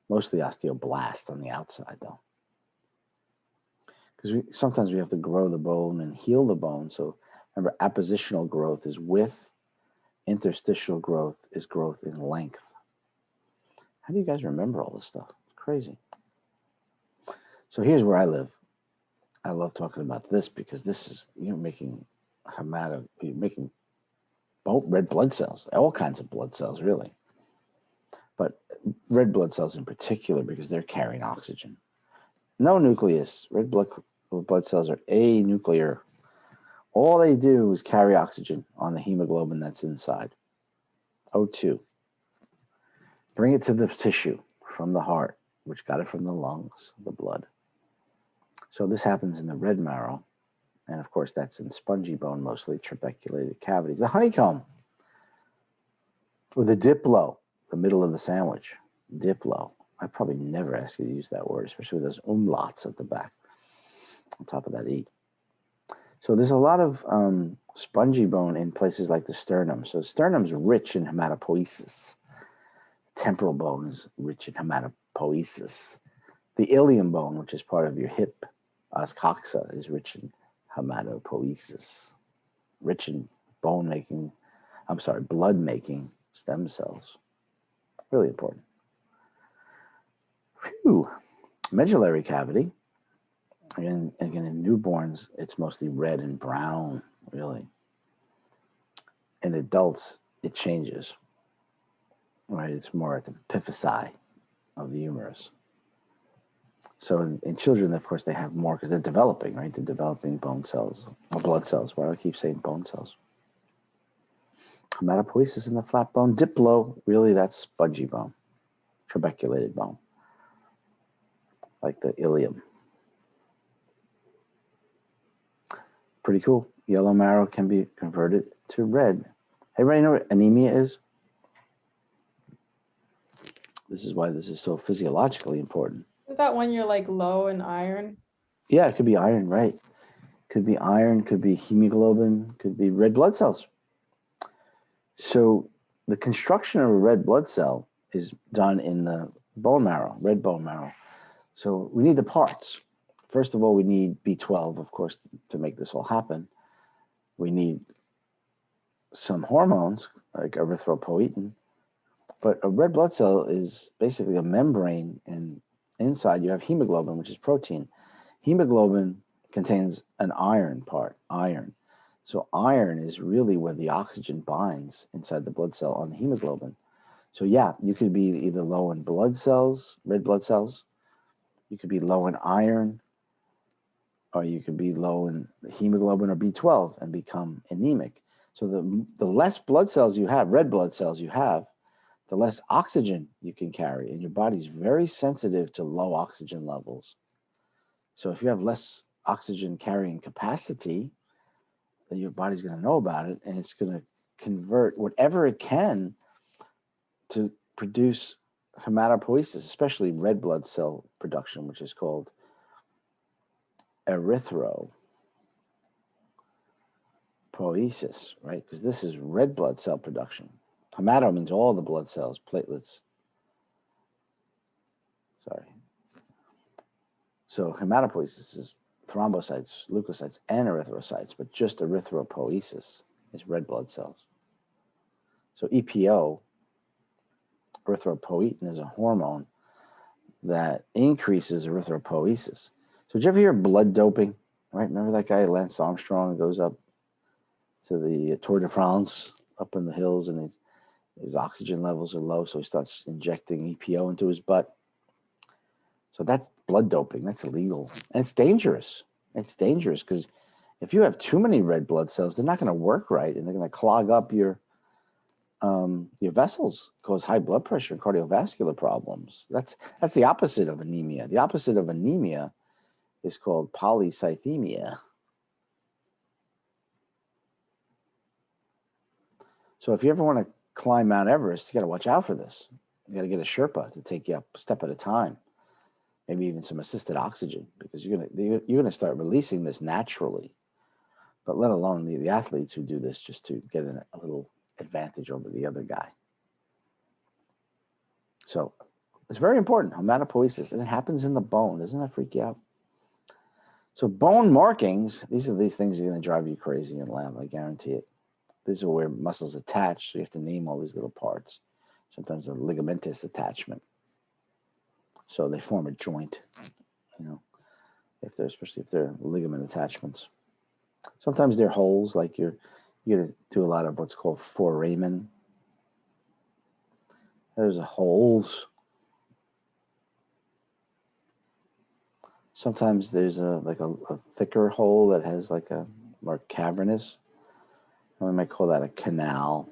Mostly osteoblast on the outside though. Because sometimes we have to grow the bone and heal the bone. So remember, appositional growth is width, interstitial growth is growth in length. How do you guys remember all this stuff? It's crazy. So here's where I live. I love talking about this because this is, you're making you're making red blood cells, all kinds of blood cells really. But red blood cells in particular because they're carrying oxygen. No nucleus. Red blood cells are anuclear. All they do is carry oxygen on the hemoglobin that's inside. O2. Bring it to the tissue from the heart, which got it from the lungs, the blood. So this happens in the red marrow. And of course, that's in spongy bone, mostly trabeculated cavities. The honeycomb, or the diplo, the middle of the sandwich. Diplo. I probably never ask you to use that word, especially with those umlauts at the back, on top of that E. So there's a lot of spongy bone in places like the sternum. So sternum's rich in hematopoiesis. Temporal bone is rich in hematopoiesis. The ilium bone, which is part of your hip, os coxa, is rich in hematopoiesis, rich in blood-making stem cells. Really important. Phew. Medullary cavity. Again, in newborns, it's mostly red and brown, really. In adults, it changes, right? It's more at the epiphysi of the humerus. So in children, of course, they have more because they're developing, right? They're developing bone cells, or blood cells. Why do I keep saying bone cells? Hematopoiesis in the flat bone. Diplo, really, that's spongy bone, trabeculated bone, like the ilium. Pretty cool. Yellow marrow can be converted to red. Everybody know what anemia is? This is why this is so physiologically important. Is that when you're like low in iron? Yeah, it could be iron, right? Could be iron, could be hemoglobin, could be red blood cells. So the construction of a red blood cell is done in the bone marrow, red bone marrow. So we need the parts. First of all, we need B12, of course, to make this all happen. We need some hormones like erythropoietin. But a red blood cell is basically a membrane, and inside you have hemoglobin, which is protein. Hemoglobin contains an iron part, iron. So iron is really where the oxygen binds inside the blood cell on the hemoglobin. So yeah, you could be either low in blood cells, red blood cells. You could be low in iron, or you could be low in hemoglobin or B12 and become anemic. So the less blood cells you have, red blood cells you have, the less oxygen you can carry. And your body's very sensitive to low oxygen levels. So if you have less oxygen carrying capacity, then your body's going to know about it, and it's going to convert whatever it can to produce hematopoiesis, especially red blood cell production, which is called erythropoiesis, right? Because this is red blood cell production. Hemato means all the blood cells, platelets. Sorry. So hematopoiesis is thrombocytes, leukocytes, and erythrocytes, but just erythropoiesis is red blood cells. So EPO, erythropoietin, is a hormone that increases erythropoiesis. So did you ever hear blood doping? Right? Remember that guy, Lance Armstrong, goes up to the Tour de France up in the hills, and his oxygen levels are low, so he starts injecting EPO into his butt. So that's blood doping. That's illegal. And it's dangerous. It's dangerous because if you have too many red blood cells, they're not going to work right, and they're going to clog up your vessels, cause high blood pressure and cardiovascular problems. That's the opposite of anemia. The opposite of anemia is called polycythemia. So if you ever want to climb Mount Everest, you got to watch out for this. You got to get a Sherpa to take you up a step at a time, maybe even some assisted oxygen, because you're gonna start releasing this naturally. But let alone the athletes who do this just to get a little advantage over the other guy. So it's very important, hematopoiesis, and it happens in the bone. Doesn't that freak you out? So bone markings, these are these things that are going to drive you crazy in lab, I guarantee it. These are where muscles attach, so you have to name all these little parts. Sometimes a ligamentous attachment. So they form a joint, you know, especially if they're ligament attachments. Sometimes they're holes, like you're going to do a lot of what's called foramen. There's holes. Sometimes there's a thicker hole that has like a more cavernous. We might call that a canal.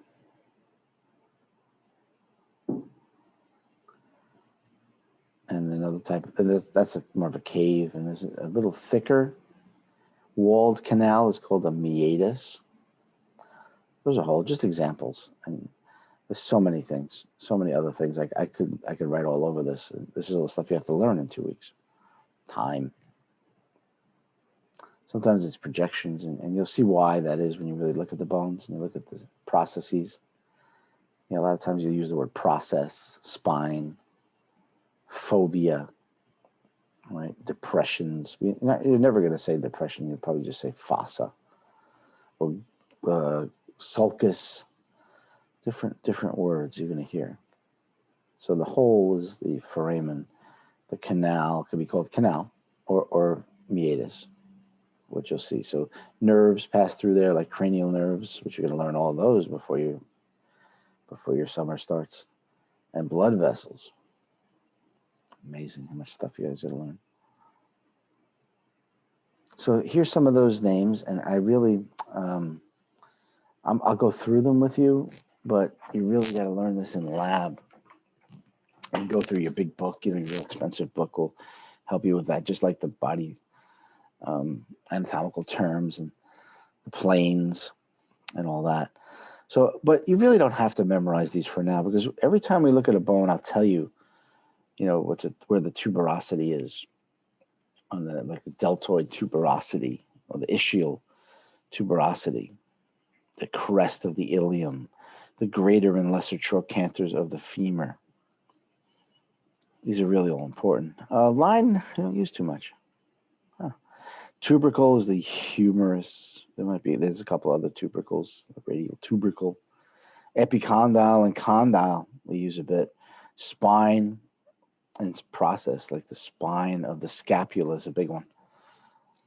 And another type, that's more of a cave. And there's a little thicker walled canal is called a meatus. Those are holes, just examples. And there's so many things, so many other things. I could write all over this. This is all the stuff you have to learn in 2 weeks. Time. Sometimes it's projections, and you'll see why that is when you really look at the bones and you look at the processes. You know, a lot of times you use the word process, spine, fovea, right? Depressions. You're never going to say depression. You'll probably just say fossa or sulcus. Different words you're going to hear. So the hole is the foramen. The canal could be called canal or meatus, which you'll see. So nerves pass through there, like cranial nerves, which you're going to learn all of those before your summer starts, and blood vessels. Amazing how much stuff you guys got to learn. So here's some of those names, and I really, I'll go through them with you, but you really got to learn this in lab. And go through your big book, your real expensive book will help you with that, just like the body anatomical terms and the planes and all that. So, but you really don't have to memorize these for now, because every time we look at a bone, I'll tell you, where the tuberosity is on the deltoid tuberosity or the ischial tuberosity, the crest of the ilium, the greater and lesser trochanters of the femur. These are really all important. Line, I don't use too much. Tubercle is the humerus. There's a couple other tubercles, radial tubercle. Epicondyle and condyle we use a bit. Spine and its process, like the spine of the scapula is a big one.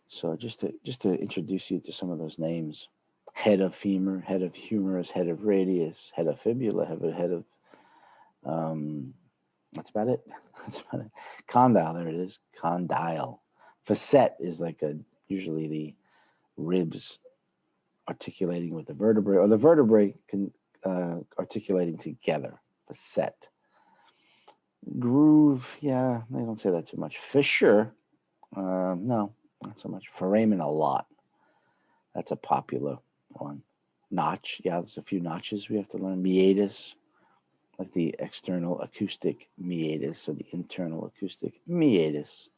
So just to introduce you to some of those names. Head of femur, head of humerus, head of radius, head of fibula, head of that's about it. Condyle, there it is. Condyle. Facet is usually the ribs articulating with the vertebrae, or the vertebrae articulating together. Facet. Groove, yeah, they don't say that too much. Fissure, no, not so much. Foramen, a lot. That's a popular one. Notch, yeah, there's a few notches we have to learn. Meatus, like the external acoustic meatus, or the internal acoustic meatus.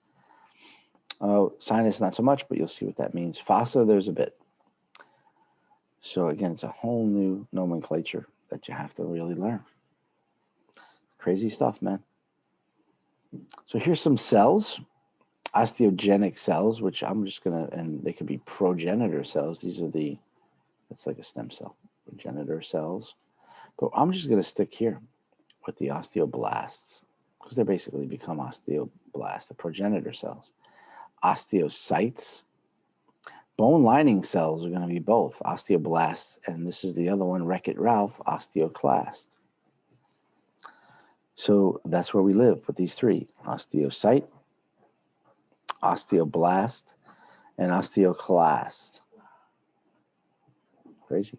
Sinus, not so much, but you'll see what that means. Fossa, there's a bit. So again, it's a whole new nomenclature that you have to really learn. Crazy stuff, man. So here's some cells, osteogenic cells, which I'm just gonna, and they could be progenitor cells. These are that's like a stem cell, progenitor cells. But I'm just gonna stick here with the osteoblasts, because they basically become osteoblasts, the progenitor cells. Osteocytes. Bone lining cells are going to be both osteoblasts, and this is the other one, Reckitt-Ralph, osteoclast. So that's where we live with these three: osteocyte, osteoblast, and osteoclast. Crazy.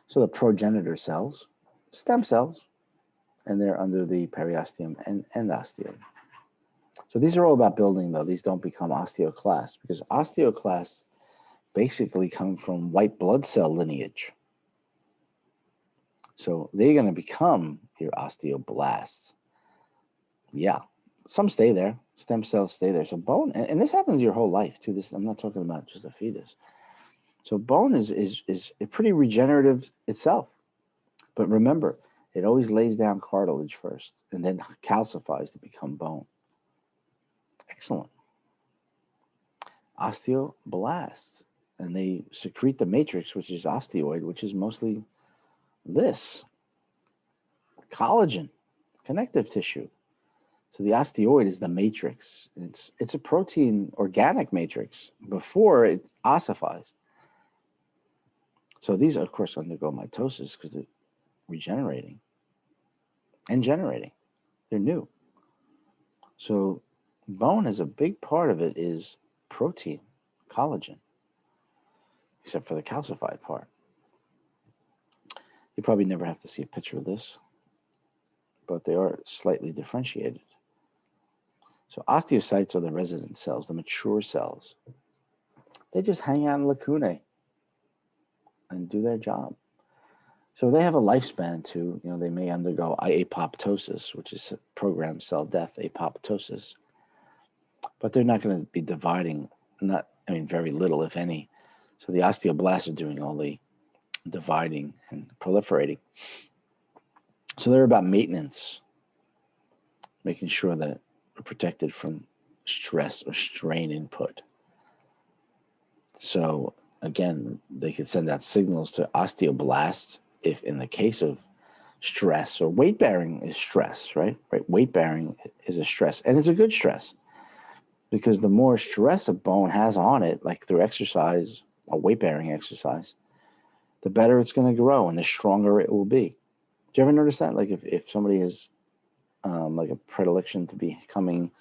So the progenitor cells, stem cells, and they're under the periosteum and endosteum. So these are all about building, though. These don't become osteoclasts because osteoclasts basically come from white blood cell lineage. So they're going to become your osteoblasts. Yeah, some stay there. Stem cells stay there. So bone, and this happens your whole life too. This I'm not talking about just a fetus. So bone is pretty regenerative itself. But remember, it always lays down cartilage first and then calcifies to become bone. Excellent. Osteoblasts, and they secrete the matrix, which is osteoid, which is mostly this collagen, connective tissue. So the osteoid is the matrix. It's a protein organic matrix before it ossifies. So these, of course, undergo mitosis because they're regenerating and generating. They're new. So bone is a big part of it is protein, collagen, except for the calcified part. You probably never have to see a picture of this, but they are slightly differentiated. So osteocytes are the resident cells, the mature cells. They just hang out in lacunae and do their job. So they have a lifespan too. You know, they may undergo apoptosis, which is programmed cell death, apoptosis. But they're not going to be dividing, very little, if any. So the osteoblasts are doing all the dividing and proliferating. So they're about maintenance, making sure that we're protected from stress or strain input. So again, they could send out signals to osteoblasts if in the case of stress, or weight bearing is stress, right? Weight bearing is a stress, and it's a good stress because the more stress a bone has on it, like through exercise or weight bearing exercise, the better it's going to grow and the stronger it will be. Do you ever notice that? Like if somebody has like a predilection to becoming,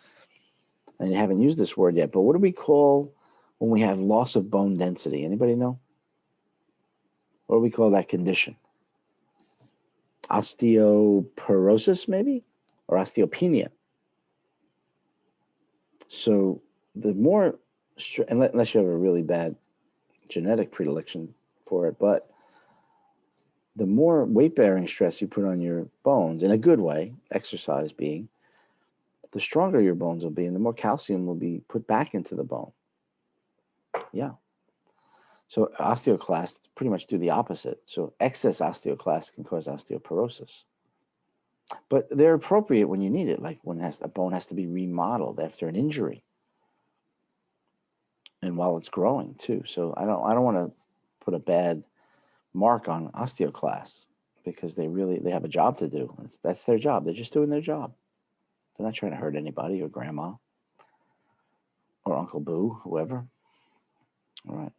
and you haven't used this word yet, but what do we call when we have loss of bone density? Anybody know? What do we call that condition? Osteoporosis, maybe? Or osteopenia. So the more, unless you have a really bad genetic predilection for it, but the more weight-bearing stress you put on your bones, in a good way, exercise being, the stronger your bones will be and the more calcium will be put back into the bone. Yeah. So osteoclasts pretty much do the opposite. So excess osteoclasts can cause osteoporosis. But they're appropriate when you need it, like when a bone has to be remodeled after an injury. And while it's growing too. So I don't want to put a bad mark on osteoclasts because they have a job to do. That's their job. They're just doing their job. They're not trying to hurt anybody or grandma or Uncle Boo, whoever. All right.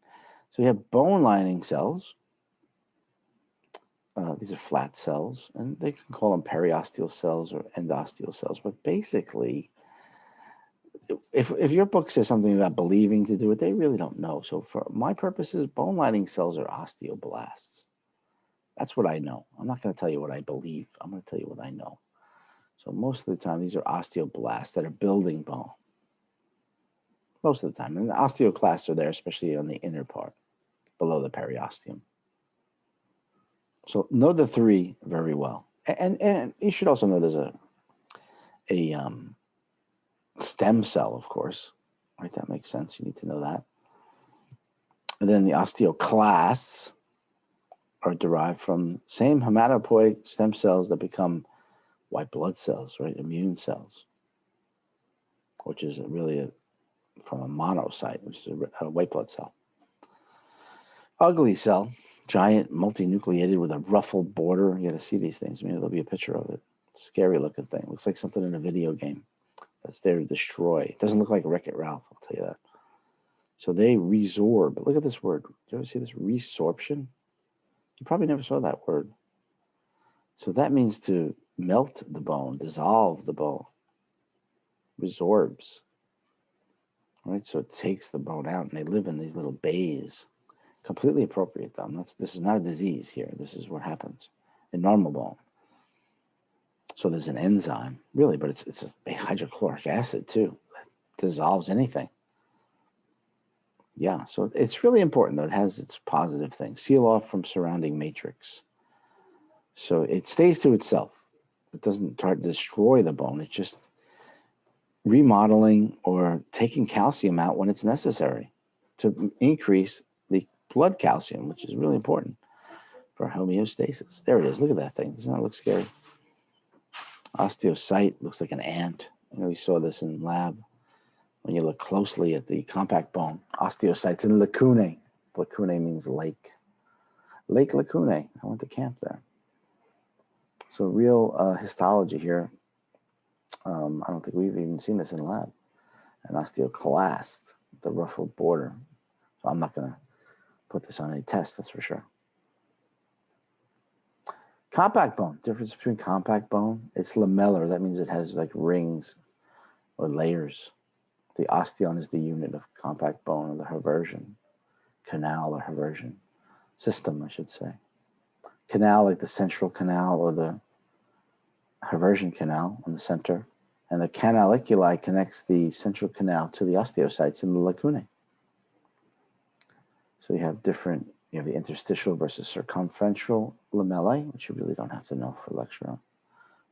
So you have bone lining cells. These are flat cells, and they can call them periosteal cells or endosteal cells. But basically, if your book says something about believing to do it, they really don't know. So for my purposes, bone lining cells are osteoblasts. That's what I know. I'm not going to tell you what I believe. I'm going to tell you what I know. So most of the time, these are osteoblasts that are building bone. Most of the time. And the osteoclasts are there, especially on the inner part, below the periosteum. So know the three very well. And you should also know there's a stem cell, of course. Right? That makes sense. You need to know that. And then the osteoclasts are derived from same hematopoietic stem cells that become white blood cells, right? Immune cells, which is really from a monocyte, which is a white blood cell. Ugly cell, giant, multinucleated with a ruffled border. You got to see these things. Maybe there'll be a picture of it. Scary looking thing. Looks like something in a video game that's there to destroy. It doesn't look like Wreck-It Ralph, I'll tell you that. So they resorb. Look at this word. Do you ever see this? Resorption? You probably never saw that word. So that means to melt the bone, dissolve the bone. resorbs, right? So it takes the bone out, and they live in these little bays. Completely appropriate, though. This is not a disease here. This is what happens in normal bone. So there's an enzyme, really, but it's a hydrochloric acid too. That dissolves anything. Yeah, so it's really important that it has its positive things. Seal off from surrounding matrix. So it stays to itself. It doesn't try to destroy the bone. It's just remodeling or taking calcium out when it's necessary to increase the blood calcium, which is really important for homeostasis. There it is. Look at that thing. Doesn't that look scary? Osteocyte looks like an ant. You know, we saw this in lab. When you look closely at the compact bone, osteocytes in lacunae. Lacunae means lake. Lake Lacunae. I went to camp there. So real histology here. I don't think we've even seen this in lab. An osteoclast, the ruffled border. So I'm not going to put this on any test, that's for sure. Compact bone. Difference between compact bone. It's lamellar. That means it has like rings or layers. The osteon is the unit of compact bone, or the haversian canal, or haversian system, I should say. Canal, like the central canal or the haversian canal in the center. And the canaliculi connects the central canal to the osteocytes in the lacunae. So you have the interstitial versus circumferential lamellae, which you really don't have to know for lecture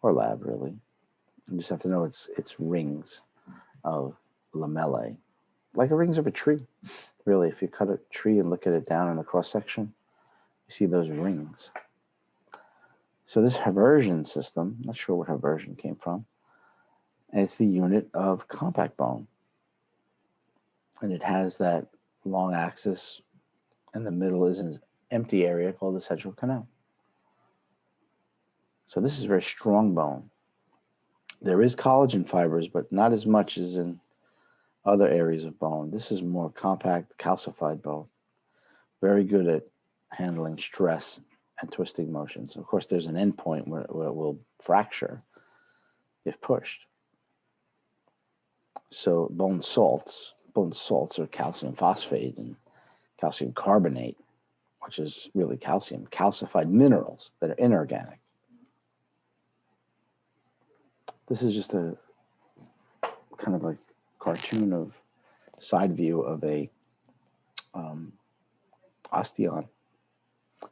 or lab, really. You just have to know its rings of lamellae, like the rings of a tree. Really, if you cut a tree and look at it down in the cross section, you see those rings. So this haversian system, not sure what haversian came from, it's the unit of compact bone. And it has that long axis, and the middle is an empty area called the central canal. So this is very strong bone. There is collagen fibers, but not as much as in other areas of bone. This is more compact, calcified bone. Very good at handling stress and twisting motions. Of course, there's an end point where it will fracture if pushed. So bone salts are calcium phosphate and calcium carbonate, which is really calcium, calcified minerals that are inorganic. This is just a kind of like cartoon of side view of a osteon.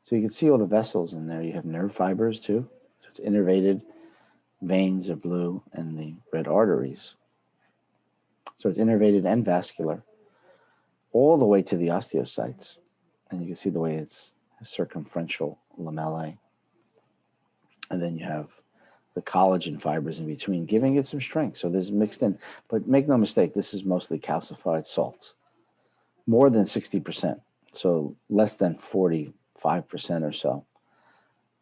So you can see all the vessels in there. You have nerve fibers too. So it's innervated veins are blue and the red arteries. So it's innervated and vascular all the way to the osteocytes. And you can see the way it's circumferential lamellae. And then you have the collagen fibers in between, giving it some strength. So there's mixed in. But make no mistake, this is mostly calcified salts. More than 60%. So less than 45% or so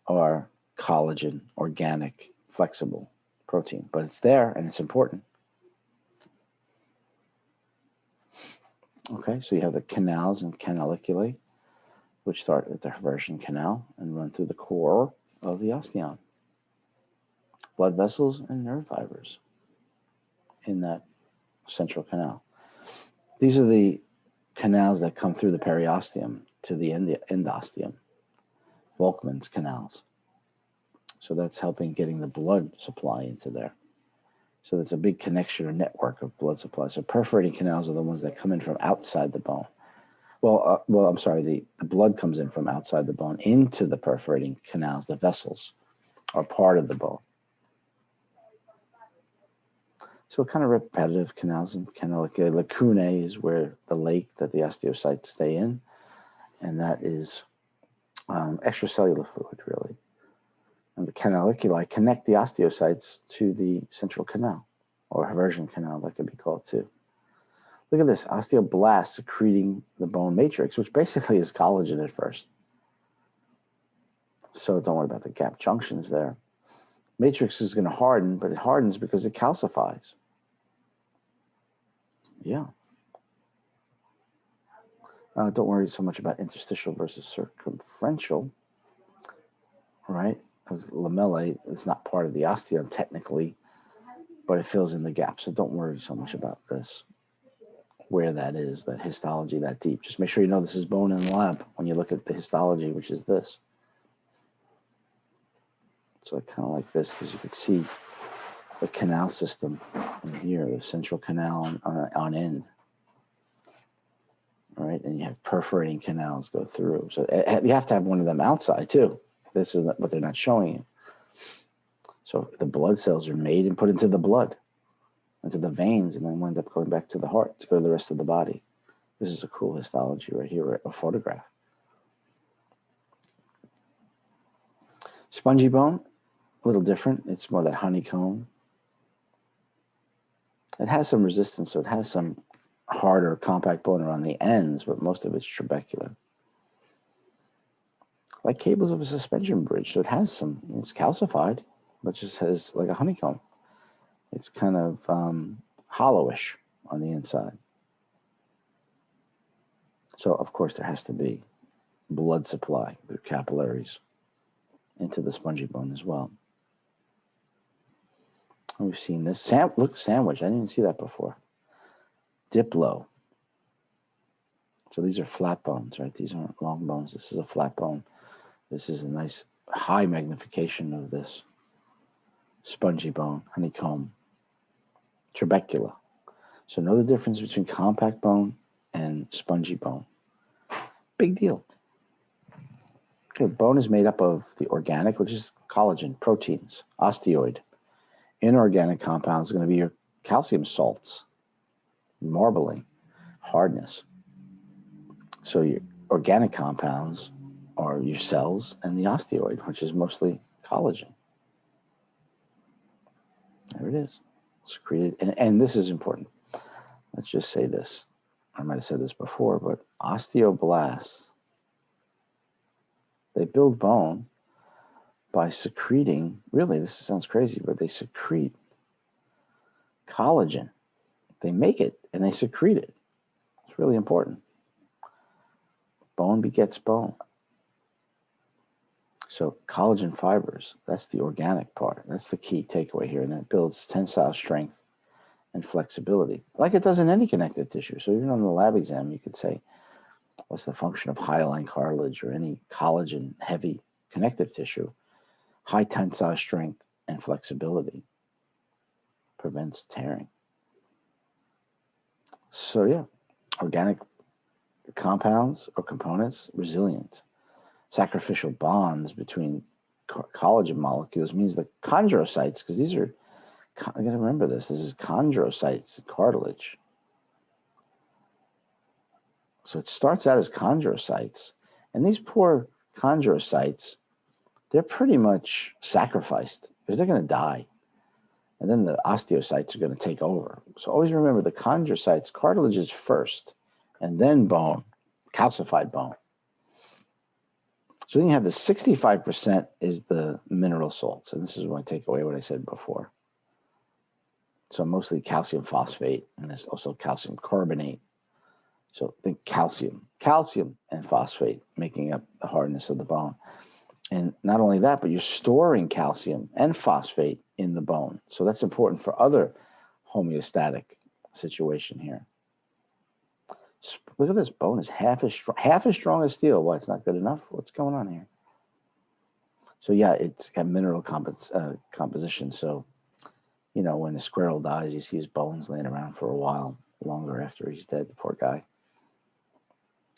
are collagen, organic, flexible protein. But it's there and it's important. Okay, so you have the canals and canaliculi, which start at the haversian canal and run through the core of the osteon. Blood vessels and nerve fibers in that central canal. These are the canals that come through the periosteum to the endosteum, Volkmann's canals. So that's helping getting the blood supply into there. So that's a big connection or network of blood supply. So perforating canals are the ones that come in from outside the bone. Well, I'm sorry, the blood comes in from outside the bone into the perforating canals. The vessels are part of the bone. So kind of repetitive canals and canaliculi. Lacunae is where the lake that the osteocytes stay in, and that is extracellular fluid, really. And the canaliculi connect the osteocytes to the central canal, or haversian canal, that could be called too. Look at this, osteoblast secreting the bone matrix, which basically is collagen at first. So don't worry about the gap junctions there. Matrix is going to harden, but it hardens because it calcifies. Yeah. Don't worry so much about interstitial versus circumferential, right? Because lamellae is not part of the osteon technically, but it fills in the gap. So don't worry so much about this, where that is, that histology that deep. Just make sure you know this is bone in the lab when you look at the histology, which is this. So kind of like this, because you could see the canal system in here, the central canal on end. All right, and you have perforating canals go through. So you have to have one of them outside too. This is what they're not showing you. So the blood cells are made and put into the blood, into the veins, and then wind up going back to the heart to go to the rest of the body. This is a cool histology right here, a photograph. Spongy bone, a little different. It's more that honeycomb. It has some resistance, so it has some harder compact bone around the ends, but most of it's trabecular. Like cables of a suspension bridge, so it has some, it's calcified, but just has like a honeycomb. It's kind of hollowish on the inside. So of course there has to be blood supply through capillaries into the spongy bone as well. And we've seen this. Look, sandwich. I didn't see that before. Diplo. So these are flat bones, right? These aren't long bones. This is a flat bone. This is a nice high magnification of this spongy bone, honeycomb, trabecula. So know the difference between compact bone and spongy bone. Big deal. Okay, bone is made up of the organic, which is collagen, proteins, osteoid. Inorganic compounds are going to be your calcium salts, marbling, hardness. So your organic compounds are your cells and the osteoid, which is mostly collagen. There it is. Secreted. And this is important. Let's just say this. I might have said this before, but osteoblasts, they build bone by secreting, really, this sounds crazy, but they secrete collagen. They make it and they secrete it. It's really important. Bone begets bone. So collagen fibers, that's the organic part. That's the key takeaway here. And that builds tensile strength and flexibility, like it does in any connective tissue. So even on the lab exam, you could say, what's the function of hyaline cartilage or any collagen-heavy connective tissue? High tensile strength and flexibility prevents tearing. So yeah, organic compounds or components, resilient. Sacrificial bonds between collagen molecules means the chondrocytes, because these are, I got to remember this is chondrocytes, cartilage. So it starts out as chondrocytes, and these poor chondrocytes, they're pretty much sacrificed because they're going to die. And then the osteocytes are going to take over. So always remember the chondrocytes, cartilage is first, and then bone, calcified bone. So then you have the 65% is the mineral salts. And this is why I take away what I said before. So mostly calcium phosphate, and there's also calcium carbonate. So think calcium and phosphate making up the hardness of the bone. And not only that, but you're storing calcium and phosphate in the bone. So that's important for other homeostatic situation here. Look at this, bone is half as strong as steel. Why, it's not good enough? What's going on here? So yeah, it's got mineral composition. So, you know, when a squirrel dies, you see his bones laying around for a while longer after he's dead, the poor guy.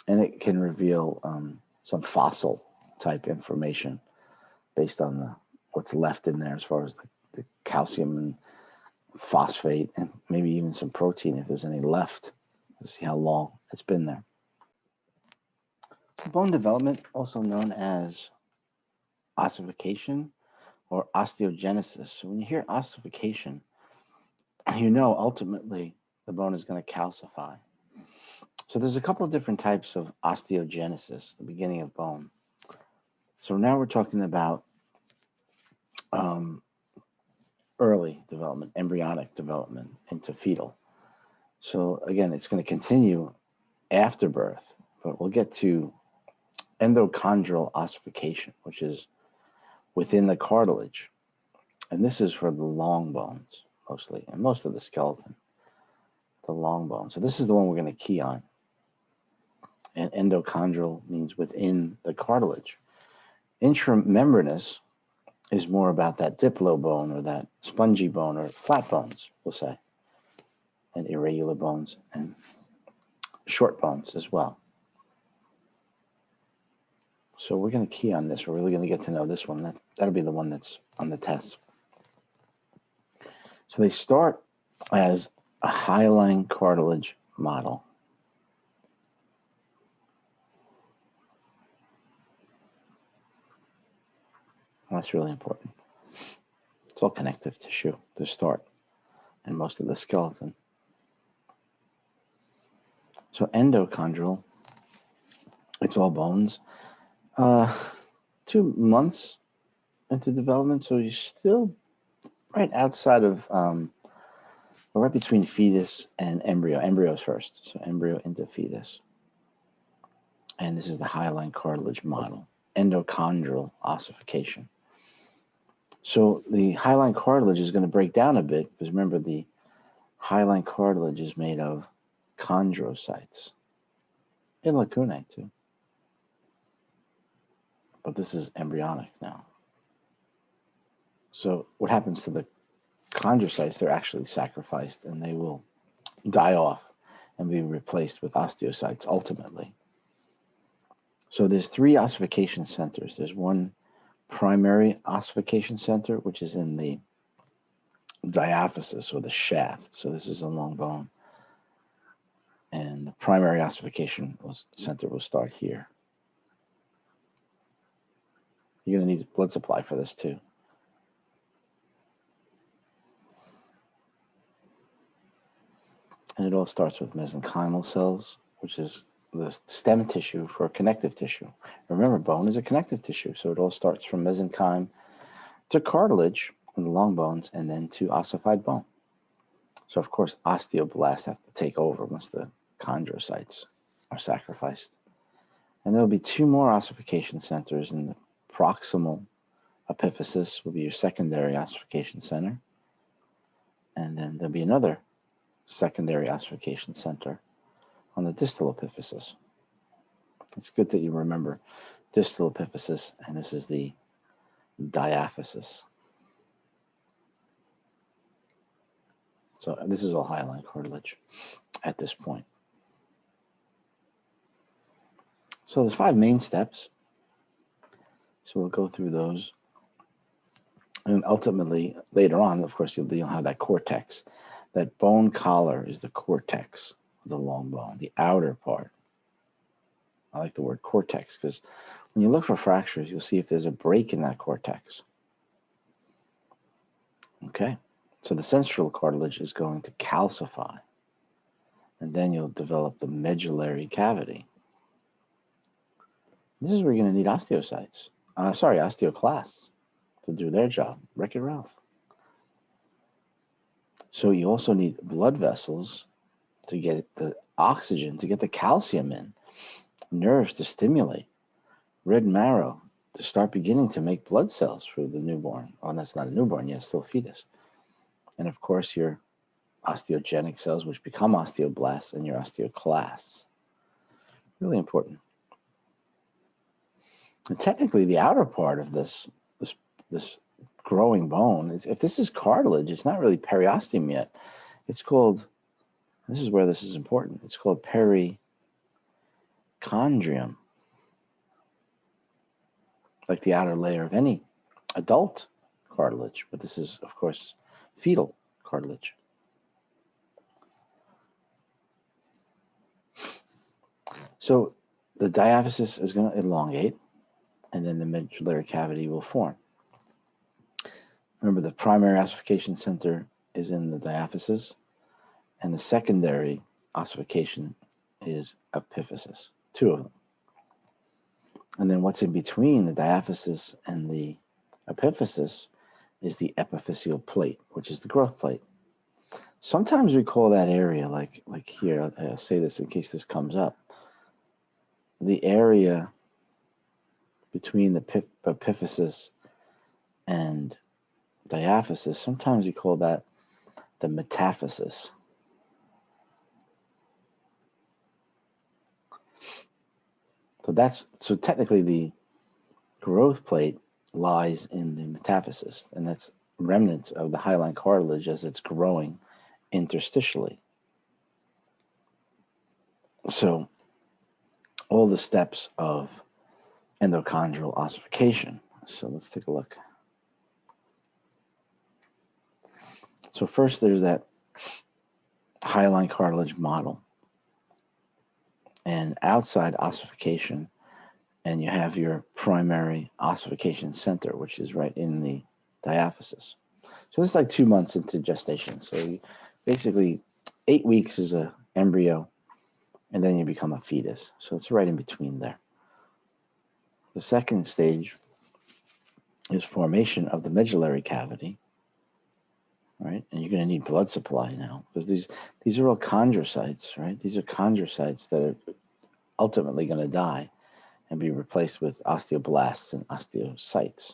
And it can reveal some fossil type information based on what's left in there as far as the calcium and phosphate, and maybe even some protein if there's any left, to see how long it's been there. Bone development, also known as ossification or osteogenesis. So when you hear ossification, you know ultimately the bone is going to calcify. So there's a couple of different types of osteogenesis, the beginning of bone. So now we're talking about early development, embryonic development into fetal. So again, it's going to continue after birth, but we'll get to endochondral ossification, which is within the cartilage. And this is for the long bones. mostly, and most of the skeleton, the long bone. So this is the one we're going to key on. And endochondral means within the cartilage. Intramembranous is more about that diplo bone or that spongy bone or flat bones, we'll say, and irregular bones and short bones as well. So we're going to key on this. We're really going to get to know this one. That'll be the one that's on the test. So they start as a hyaline cartilage model. Well, that's really important. It's all connective tissue to start, and most of the skeleton. So endochondral, it's all bones. 2 months into development, so you're still right outside of, right between fetus and embryo. Embryos first, so embryo into fetus. And this is the hyaline cartilage model, endochondral ossification. So the hyaline cartilage is going to break down a bit, because remember, the hyaline cartilage is made of chondrocytes, in lacunae too. But this is embryonic now. So what happens to the chondrocytes? They're actually sacrificed, and they will die off and be replaced with osteocytes ultimately. So there's 3 ossification centers. There's one primary ossification center, which is in the diaphysis or the shaft. So this is a long bone. And the primary ossification center will start here. You're going to need blood supply for this too. And it all starts with mesenchymal cells, which is the stem tissue for connective tissue. Remember, bone is a connective tissue, so it all starts from mesenchyme to cartilage in the long bones, and then to ossified bone. So, of course, osteoblasts have to take over once the chondrocytes are sacrificed. And there'll be 2 more ossification centers in the proximal epiphysis, will be your secondary ossification center. And then there'll be another secondary ossification center on the distal epiphysis. It's good that you remember distal epiphysis, and this is the diaphysis. So this is all hyaline cartilage at this point. So there's 5 main steps. So we'll go through those. And ultimately, later on, of course, you'll have that cortex. That bone collar is the cortex of the long bone, the outer part. I like the word cortex because when you look for fractures, you'll see if there's a break in that cortex. Okay, so the central cartilage is going to calcify, and then you'll develop the medullary cavity. This is where you're going to need osteocytes. Osteoclasts to do their job. Wreck-It Ralph. So you also need blood vessels to get the oxygen, to get the calcium in, nerves to stimulate, red marrow to start beginning to make blood cells for the newborn. Oh, that's not a newborn yet, still a fetus. And of course, your osteogenic cells, which become osteoblasts, and your osteoclasts. Really important. And technically, the outer part of this growing bone, if this is cartilage, it's not really periosteum yet. It's called, this is where this is important, it's called perichondrium, like the outer layer of any adult cartilage, but this is, of course, fetal cartilage. So the diaphysis is going to elongate, and then the medullary cavity will form. Remember, the primary ossification center is in the diaphysis, and the secondary ossification is epiphysis, 2 of them. And then what's in between the diaphysis and the epiphysis is the epiphyseal plate, which is the growth plate. Sometimes we call that area, like here, I'll say this in case this comes up, the area between the epiphysis and diaphysis, sometimes we call that the metaphysis. So technically the growth plate lies in the metaphysis, and that's remnants of the hyaline cartilage as it's growing interstitially. So all the steps of endochondral ossification. So let's take a look. So first there's that hyaline cartilage model and outside ossification, and you have your primary ossification center, which is right in the diaphysis. So this is like 2 months into gestation. So basically 8 weeks is an embryo, and then you become a fetus. So it's right in between there. The second stage is formation of the medullary cavity, right? And you're going to need blood supply now, because these are all chondrocytes, right? These are chondrocytes that are ultimately going to die and be replaced with osteoblasts and osteocytes.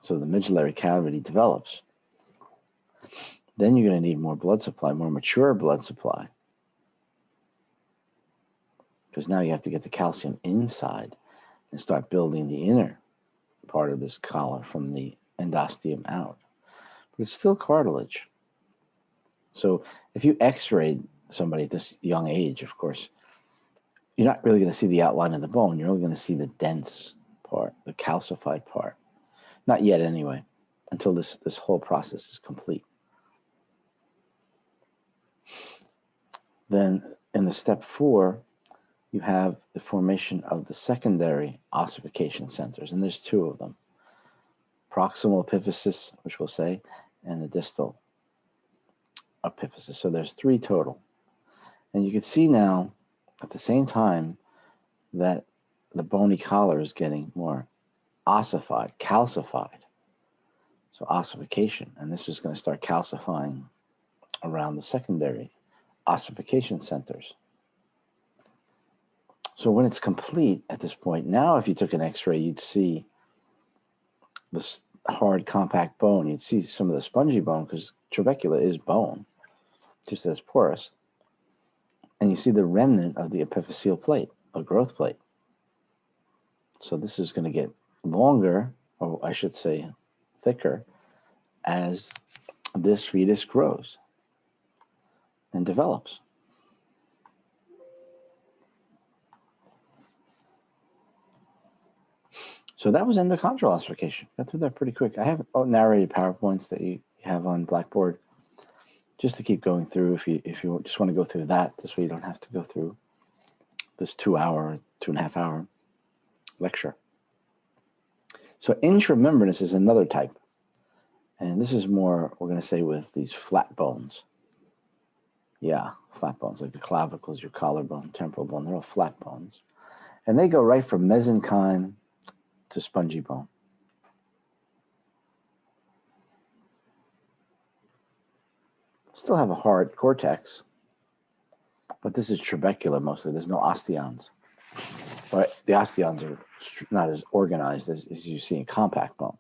So the medullary cavity develops. Then you're going to need more blood supply, more mature blood supply, because now you have to get the calcium inside and start building the inner part of this collar from the endosteum out. But it's still cartilage. So if you x-rayed somebody at this young age, of course, you're not really going to see the outline of the bone. You're only going to see the dense part, the calcified part. Not yet anyway, until this whole process is complete. Then in the step 4, you have the formation of the secondary ossification centers, and there's 2 of them. Proximal epiphysis, which we'll say, and the distal epiphysis. So there's 3 total. And you can see now at the same time that the bony collar is getting more ossified, calcified. So ossification, and this is going to start calcifying around the secondary ossification centers. So when it's complete at this point, now if you took an x-ray, you'd see this hard compact bone. You'd see some of the spongy bone, because trabecula is bone, just as porous. And you see the remnant of the epiphyseal plate, a growth plate. So this is going to get longer, or I should say thicker, as this fetus grows and develops. So that was endochondral ossification. Got through that pretty quick. I have narrated PowerPoints that you have on Blackboard, just to keep going through if you just want to go through that. This way you don't have to go through this 2.5 hour lecture. So intramembranous is another type. And this is more, we're going to say, with these flat bones. Yeah, flat bones, like the clavicles, your collarbone, temporal bone, they're all flat bones. And they go right from mesenchyme to spongy bone. Still have a hard cortex, but this is trabecula mostly. There's no osteons. But the osteons are not as organized as you see in compact bone.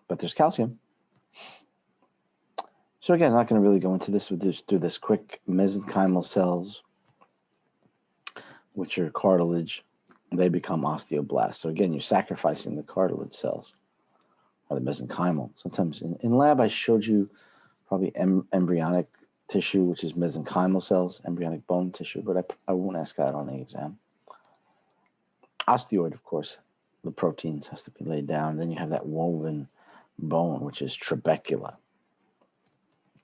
But there's calcium. So again, I'm not going to really go into this. We'll just do this quick. Mesenchymal cells, which are cartilage, they become osteoblasts. So again, you're sacrificing the cartilage cells, or the mesenchymal. Sometimes in lab, I showed you probably embryonic tissue, which is mesenchymal cells, embryonic bone tissue, but I won't ask that on the exam. Osteoid, of course, the proteins has to be laid down. Then you have that woven bone, which is trabecula.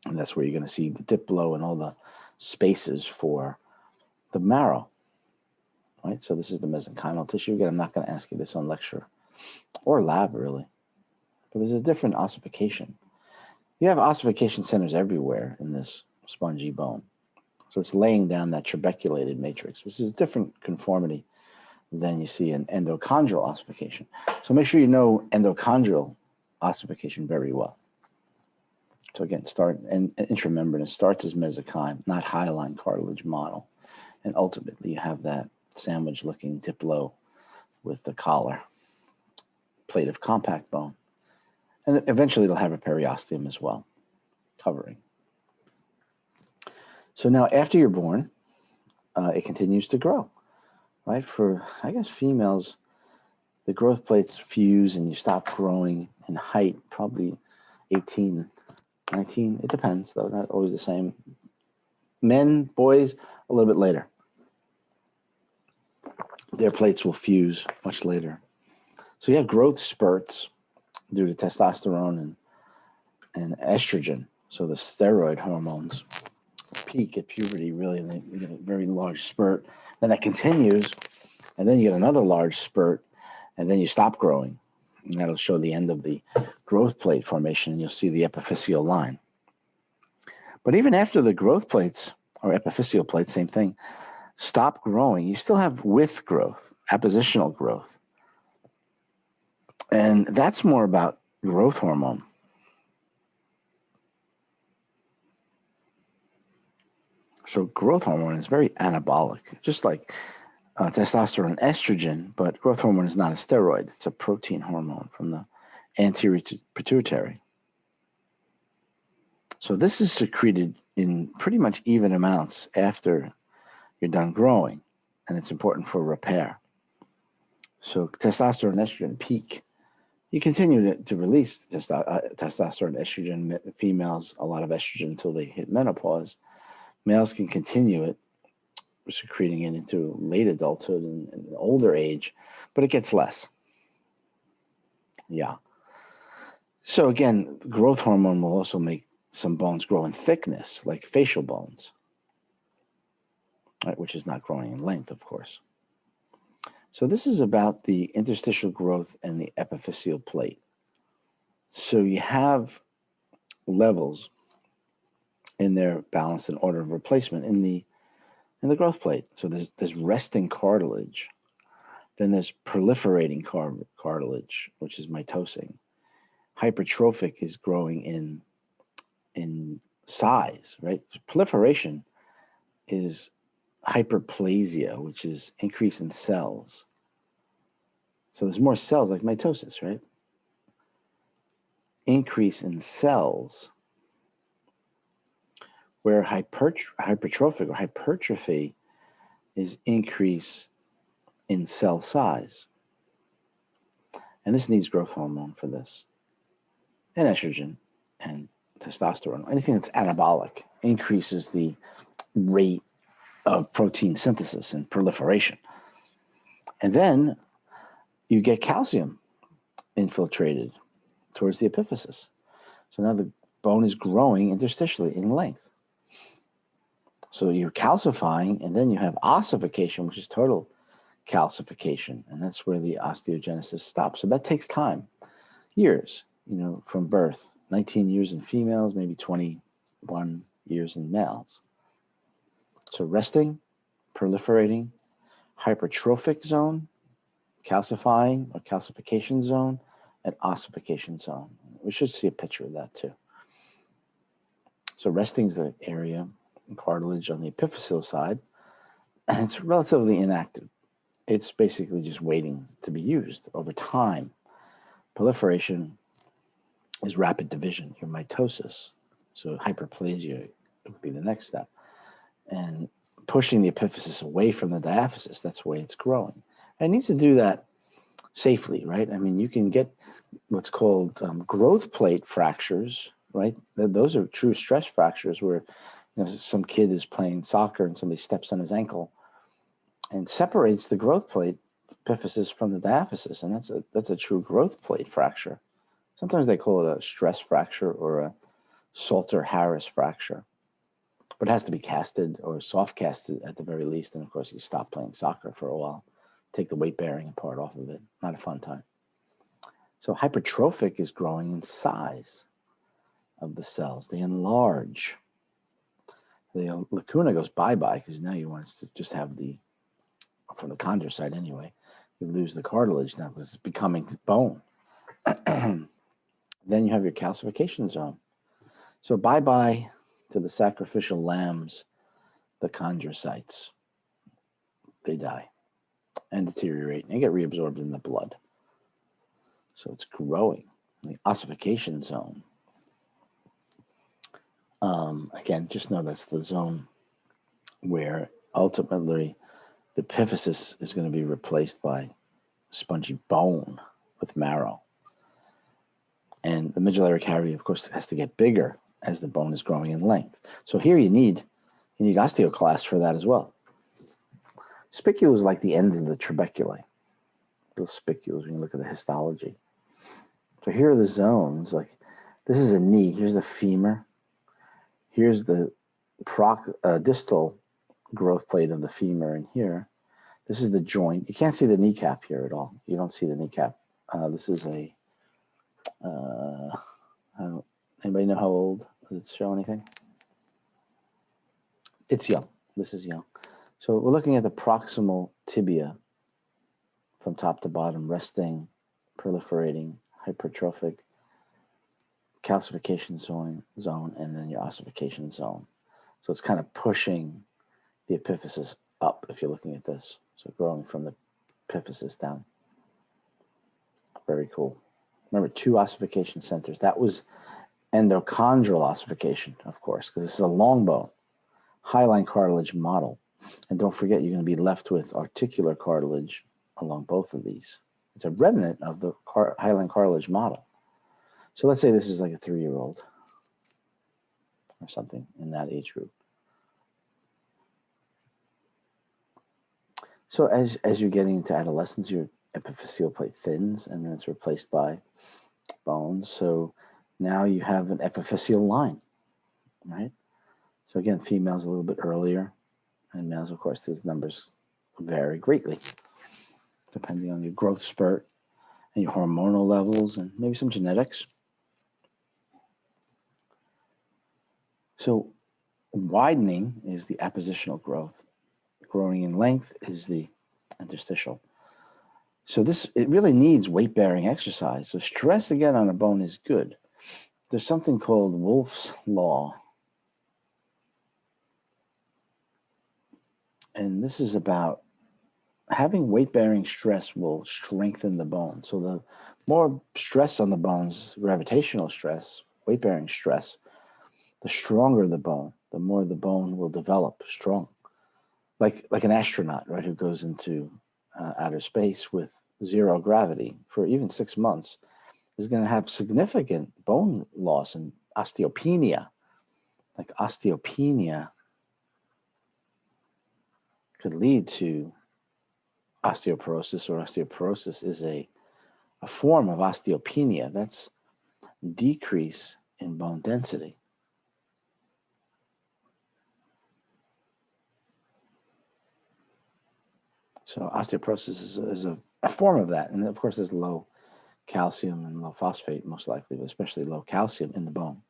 And that's where you're going to see the diplo and all the spaces for the marrow. Right? So this is the mesenchymal tissue. Again, I'm not going to ask you this on lecture or lab, really. But there's a different ossification. You have ossification centers everywhere in this spongy bone. So it's laying down that trabeculated matrix, which is a different conformity than you see in endochondral ossification. So make sure you know endochondral ossification very well. So again, intramembranous starts as mesenchyme, not hyaline cartilage model. And ultimately, you have that sandwich-looking diplo with the collar, plate of compact bone. And eventually it'll have a periosteum as well, covering. So now after you're born, it continues to grow, right? For, I guess, females, the growth plates fuse and you stop growing in height, probably 18, 19. It depends, though, not always the same. Men, boys, a little bit later. Their plates will fuse much later. So you have growth spurts due to testosterone and estrogen. So the steroid hormones peak at puberty, really, and you get a very large spurt. Then that continues, and then you get another large spurt, and then you stop growing. And that'll show the end of the growth plate formation, and you'll see the epiphyseal line. But even after the growth plates, or epiphyseal plates, same thing, stop growing, you still have width growth, appositional growth. And that's more about growth hormone. So growth hormone is very anabolic, just like testosterone and estrogen, but growth hormone is not a steroid. It's a protein hormone from the anterior pituitary. So this is secreted in pretty much even amounts after you're done growing, and it's important for repair. So testosterone and estrogen peak. You continue to release testosterone and estrogen. Females, a lot of estrogen until they hit menopause. Males can continue it, secreting it into late adulthood and older age, but it gets less. Yeah. So again, growth hormone will also make some bones grow in thickness, like facial bones, right, which is not growing in length, of course. So this is about the interstitial growth and the epiphyseal plate. So you have levels in their balance and order of replacement in the growth plate. So there's resting cartilage. Then there's proliferating cartilage, which is mitosing. Hypertrophic is growing in size, right? Proliferation is hyperplasia, which is increase in cells. So there's more cells, like mitosis, right? Increase in cells, where hypertrophic or hypertrophy is increase in cell size. And this needs growth hormone for this, and estrogen and testosterone. Anything that's anabolic increases the rate of protein synthesis and proliferation. And then you get calcium infiltrated towards the epiphysis. So now the bone is growing interstitially in length. So you're calcifying, and then you have ossification, which is total calcification, and that's where the osteogenesis stops. So that takes time, years, from birth, 19 years in females, maybe 21 years in males. So resting, proliferating, hypertrophic zone, calcifying or calcification zone, and ossification zone. We should see a picture of that too. So resting is the area cartilage on the epiphyseal side, and it's relatively inactive. It's basically just waiting to be used over time. Proliferation is rapid division, your mitosis. So hyperplasia would be the next step. And pushing the epiphysis away from the diaphysis, that's the way it's growing. And it needs to do that safely, right? I mean, you can get what's called growth plate fractures, right? Those are true stress fractures where some kid is playing soccer and somebody steps on his ankle and separates the growth plate epiphysis from the diaphysis, and that's a true growth plate fracture. Sometimes they call it a stress fracture or a Salter-Harris fracture, but it has to be casted or soft casted at the very least. And of course, you stop playing soccer for a while, take the weight bearing part off of it. Not a fun time. So hypertrophic is growing in size of the cells. They enlarge. The lacuna goes bye-bye because now you want to just have from the chondrocyte anyway, you lose the cartilage now because it's becoming bone. Then you have your calcification zone. So bye-bye to the sacrificial lambs, the chondrocytes. They die and deteriorate and get reabsorbed in the blood. So it's growing. the ossification zone. Again, just know that's the zone where ultimately the epiphysis is going to be replaced by spongy bone with marrow. And the medullary cavity, of course, has to get bigger as the bone is growing in length. So here you need osteoclasts for that as well. Spicula is like the end of the trabeculae. Those spicules when you look at the histology. So here are the zones. Like this is a knee. Here's the femur. Here's the distal growth plate of the femur in here. This is the joint. You can't see the kneecap here at all. You don't see the kneecap. This is a, anybody know how old? Does it show anything? It's young. This is young. So we're looking at the proximal tibia from top to bottom, resting, proliferating, hypertrophic, calcification zone, and then your ossification zone. So it's kind of pushing the epiphysis up if you're looking at this. So growing from the epiphysis down. Very cool. Remember, 2 ossification centers. That was endochondral ossification, of course, because this is a long bone, hyaline cartilage model. And don't forget, you're going to be left with articular cartilage along both of these. It's a remnant of the hyaline cartilage model. So let's say this is like a 3-year-old or something in that age group. So as you're getting into adolescence, your epiphyseal plate thins and then it's replaced by bones. So now you have an epiphyseal line, right? So again, females a little bit earlier, and males, of course, these numbers vary greatly depending on your growth spurt and your hormonal levels and maybe some genetics. So widening is the appositional growth. Growing in length is the interstitial. So it really needs weight-bearing exercise. So stress again on a bone is good. There's something called Wolff's Law. And this is about having weight-bearing stress will strengthen the bone. So the more stress on the bones, gravitational stress, weight-bearing stress, the stronger the bone, the more the bone will develop strong. Like an astronaut, right, who goes into outer space with 0 gravity for even 6 months is going to have significant bone loss and osteopenia. Like osteopenia could lead to osteoporosis, or osteoporosis is a form of osteopenia. That's decrease in bone density. So osteoporosis is a form of that. And of course, there's low calcium and low phosphate, most likely, but especially low calcium in the bone.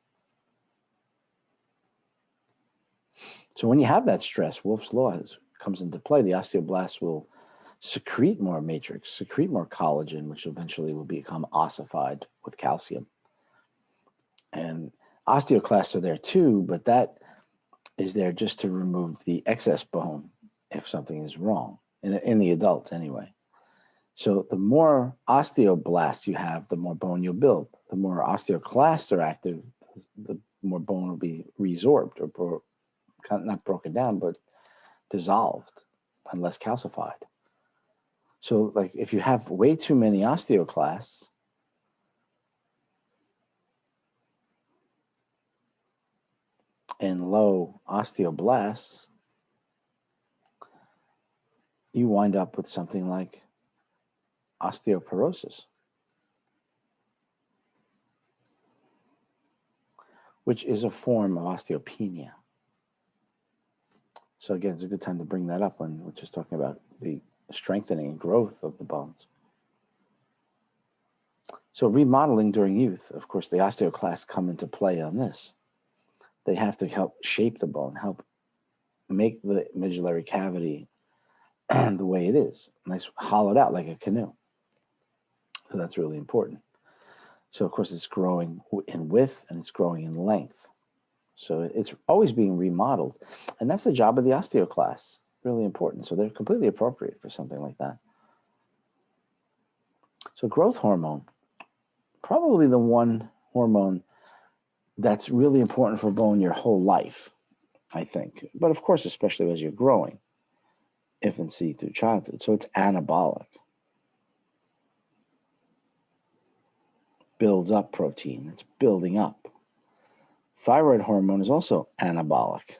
So when you have that stress, Wolff's Law comes into play. The osteoblast will secrete more matrix, secrete more collagen, which eventually will become ossified with calcium. And osteoclasts are there too, but that is there just to remove the excess bone if something is wrong, in the adults anyway. So the more osteoblasts you have, the more bone you'll build. The more osteoclasts are active, the more bone will be resorbed, or not broken down, but dissolved and less calcified. So like if you have way too many osteoclasts, and low osteoblasts, you wind up with something like osteoporosis, which is a form of osteopenia. So again, it's a good time to bring that up when we're just talking about the strengthening and growth of the bones. So remodeling during youth, of course, the osteoclasts come into play on this. They have to help shape the bone, help make the medullary cavity the way it is, nice hollowed out like a canoe. So that's really important. So of course it's growing in width and it's growing in length. So it's always being remodeled. And that's the job of the osteoclasts, really important. So they're completely appropriate for something like that. So growth hormone probably the one hormone that's really important for bone your whole life, I think. But of course, especially as you're growing, infancy through childhood. So it's anabolic. Builds up protein. It's building up. Thyroid hormone is also anabolic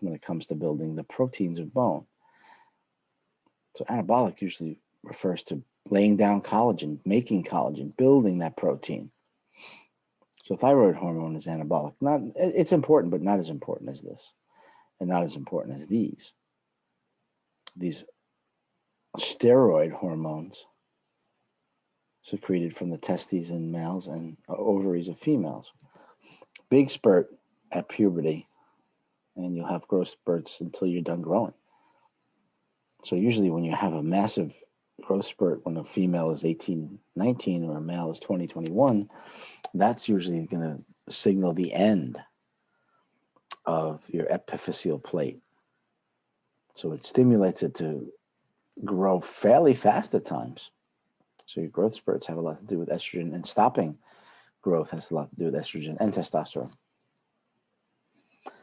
when it comes to building the proteins of bone. So anabolic usually refers to laying down collagen, making collagen, building that protein. So thyroid hormone is anabolic. It's important, but not as important as this, and not as important as these. These steroid hormones secreted from the testes in males and ovaries of females. Big spurt at puberty, and you'll have growth spurts until you're done growing. So usually when you have a massive growth spurt when a female is 18, 19, or a male is 20, 21, that's usually going to signal the end of your epiphyseal plate. So it stimulates it to grow fairly fast at times. So your growth spurts have a lot to do with estrogen, and stopping growth has a lot to do with estrogen and testosterone.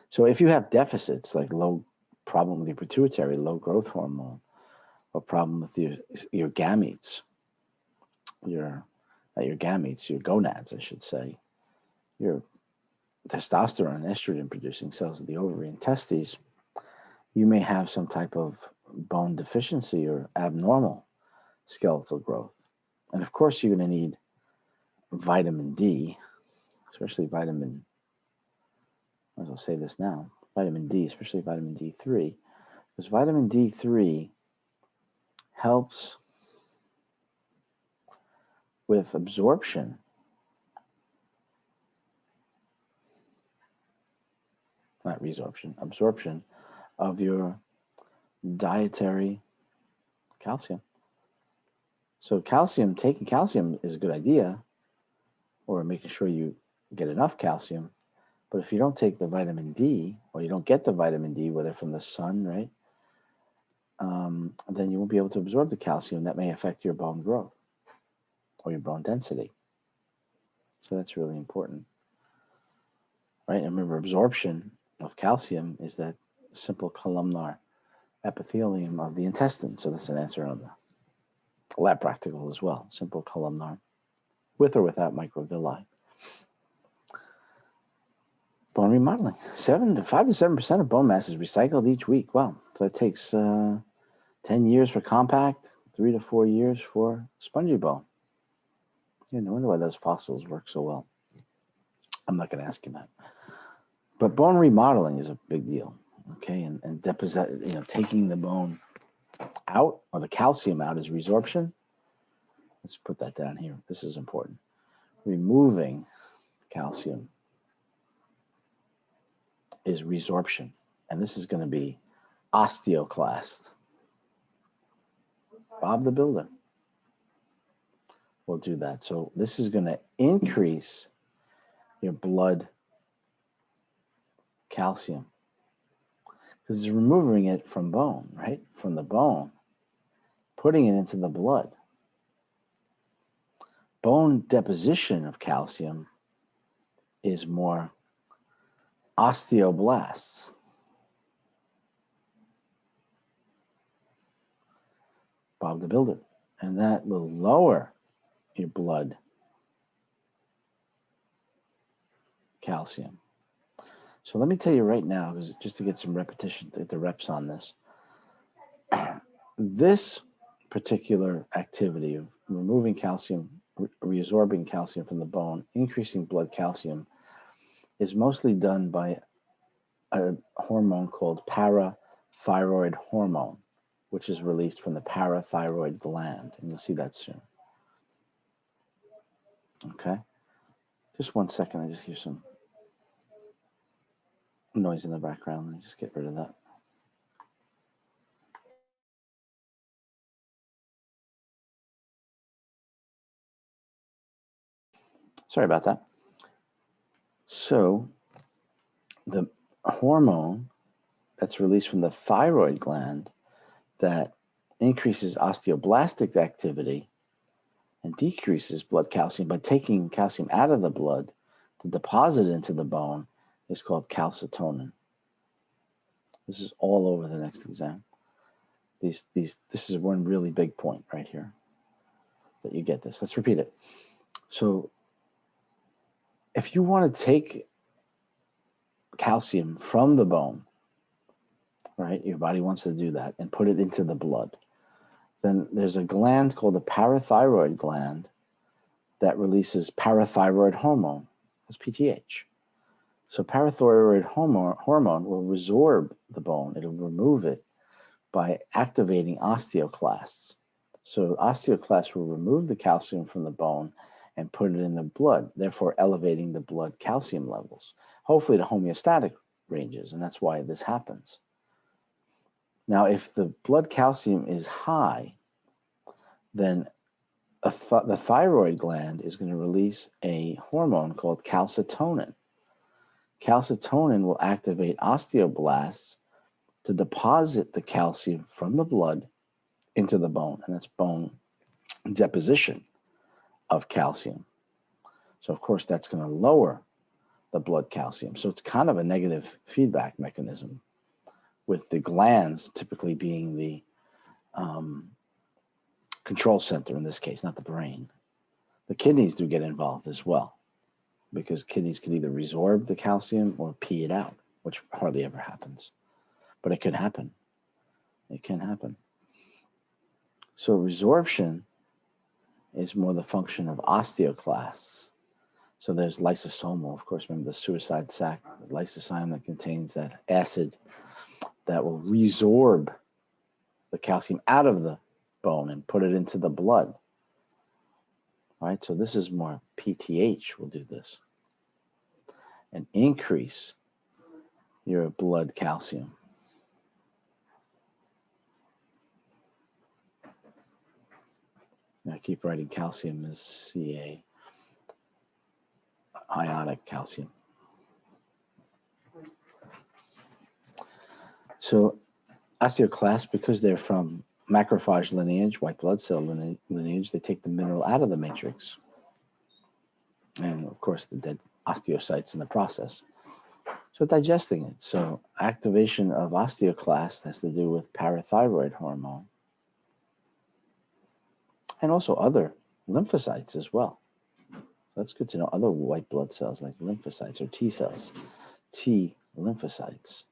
So if you have deficits like low problem with your pituitary, low growth hormone, or problem with your gametes, your gonads, I should say, your testosterone and estrogen producing cells of the ovary and testes, you may have some type of bone deficiency or abnormal skeletal growth. And of course, you're going to need vitamin D, especially vitamin, I'll say this now, vitamin D, especially vitamin D3, because vitamin D3 helps with absorption absorption of your dietary calcium. So taking calcium is a good idea, or making sure you get enough calcium. But if you don't take the vitamin D, or you don't get the vitamin D, whether from the sun, right, then you won't be able to absorb the calcium. That may affect your bone growth or your bone density. So that's really important, right? And remember, absorption of calcium is that simple columnar epithelium of the intestine. So that's an answer on the lab practical as well. Simple columnar, with or without microvilli. Bone remodeling. 5 to 7% of bone mass is recycled each week. Wow. So it takes 10 years for compact, 3 to 4 years for spongy bone. Yeah, no wonder why those fossils work so well. I'm not going to ask you that. But bone remodeling is a big deal. Okay, and deposit, taking the bone out, or the calcium out, is resorption. Let's put that down here. This is important. Removing calcium is resorption. And this is going to be osteoclast. Bob the Builder will do that. So this is going to increase your blood calcium, because it's removing it from bone, right? From the bone, putting it into the blood. Bone deposition of calcium is more osteoblasts. Bob the Builder. And that will lower your blood calcium. So let me tell you right now, just to get some repetition, to get the reps on this. This particular activity of removing calcium, reabsorbing calcium from the bone, increasing blood calcium, is mostly done by a hormone called parathyroid hormone, which is released from the parathyroid gland. And you'll see that soon. Okay? Just 1 second, I just hear some noise in the background. Let me just get rid of that. Sorry about that. So the hormone that's released from the thyroid gland that increases osteoblastic activity and decreases blood calcium by taking calcium out of the blood to deposit it into the bone is called calcitonin. This is all over the next exam. This is one really big point right here that you get this. Let's repeat it. So if you want to take calcium from the bone, right, your body wants to do that and put it into the blood, then there's a gland called the parathyroid gland that releases parathyroid hormone, that's PTH. So parathyroid hormone will resorb the bone. It'll remove it by activating osteoclasts. So osteoclasts will remove the calcium from the bone and put it in the blood, therefore elevating the blood calcium levels, hopefully to homeostatic ranges, and that's why this happens. Now, if the blood calcium is high, then the thyroid gland is going to release a hormone called calcitonin. Calcitonin will activate osteoblasts to deposit the calcium from the blood into the bone, and that's bone deposition of calcium. So, of course, that's going to lower the blood calcium. So it's kind of a negative feedback mechanism, with the glands typically being the control center in this case, not the brain. The kidneys do get involved as well, because kidneys can either resorb the calcium or pee it out, which hardly ever happens. But it could happen. It can happen. So resorption is more the function of osteoclasts. So there's lysosomal, of course, remember the suicide sac, the lysosome that contains that acid that will resorb the calcium out of the bone and put it into the blood. All right, so this is more PTH will do this and increase your blood calcium. Now I keep writing calcium as Ca, ionic calcium. So osteoclasts, because they're from macrophage lineage, white blood cell lineage, they take the mineral out of the matrix. And of course, the dead osteocytes in the process. So digesting it. So activation of osteoclast has to do with parathyroid hormone. And also other lymphocytes as well. So that's good to know. Other white blood cells like lymphocytes or T cells. T lymphocytes.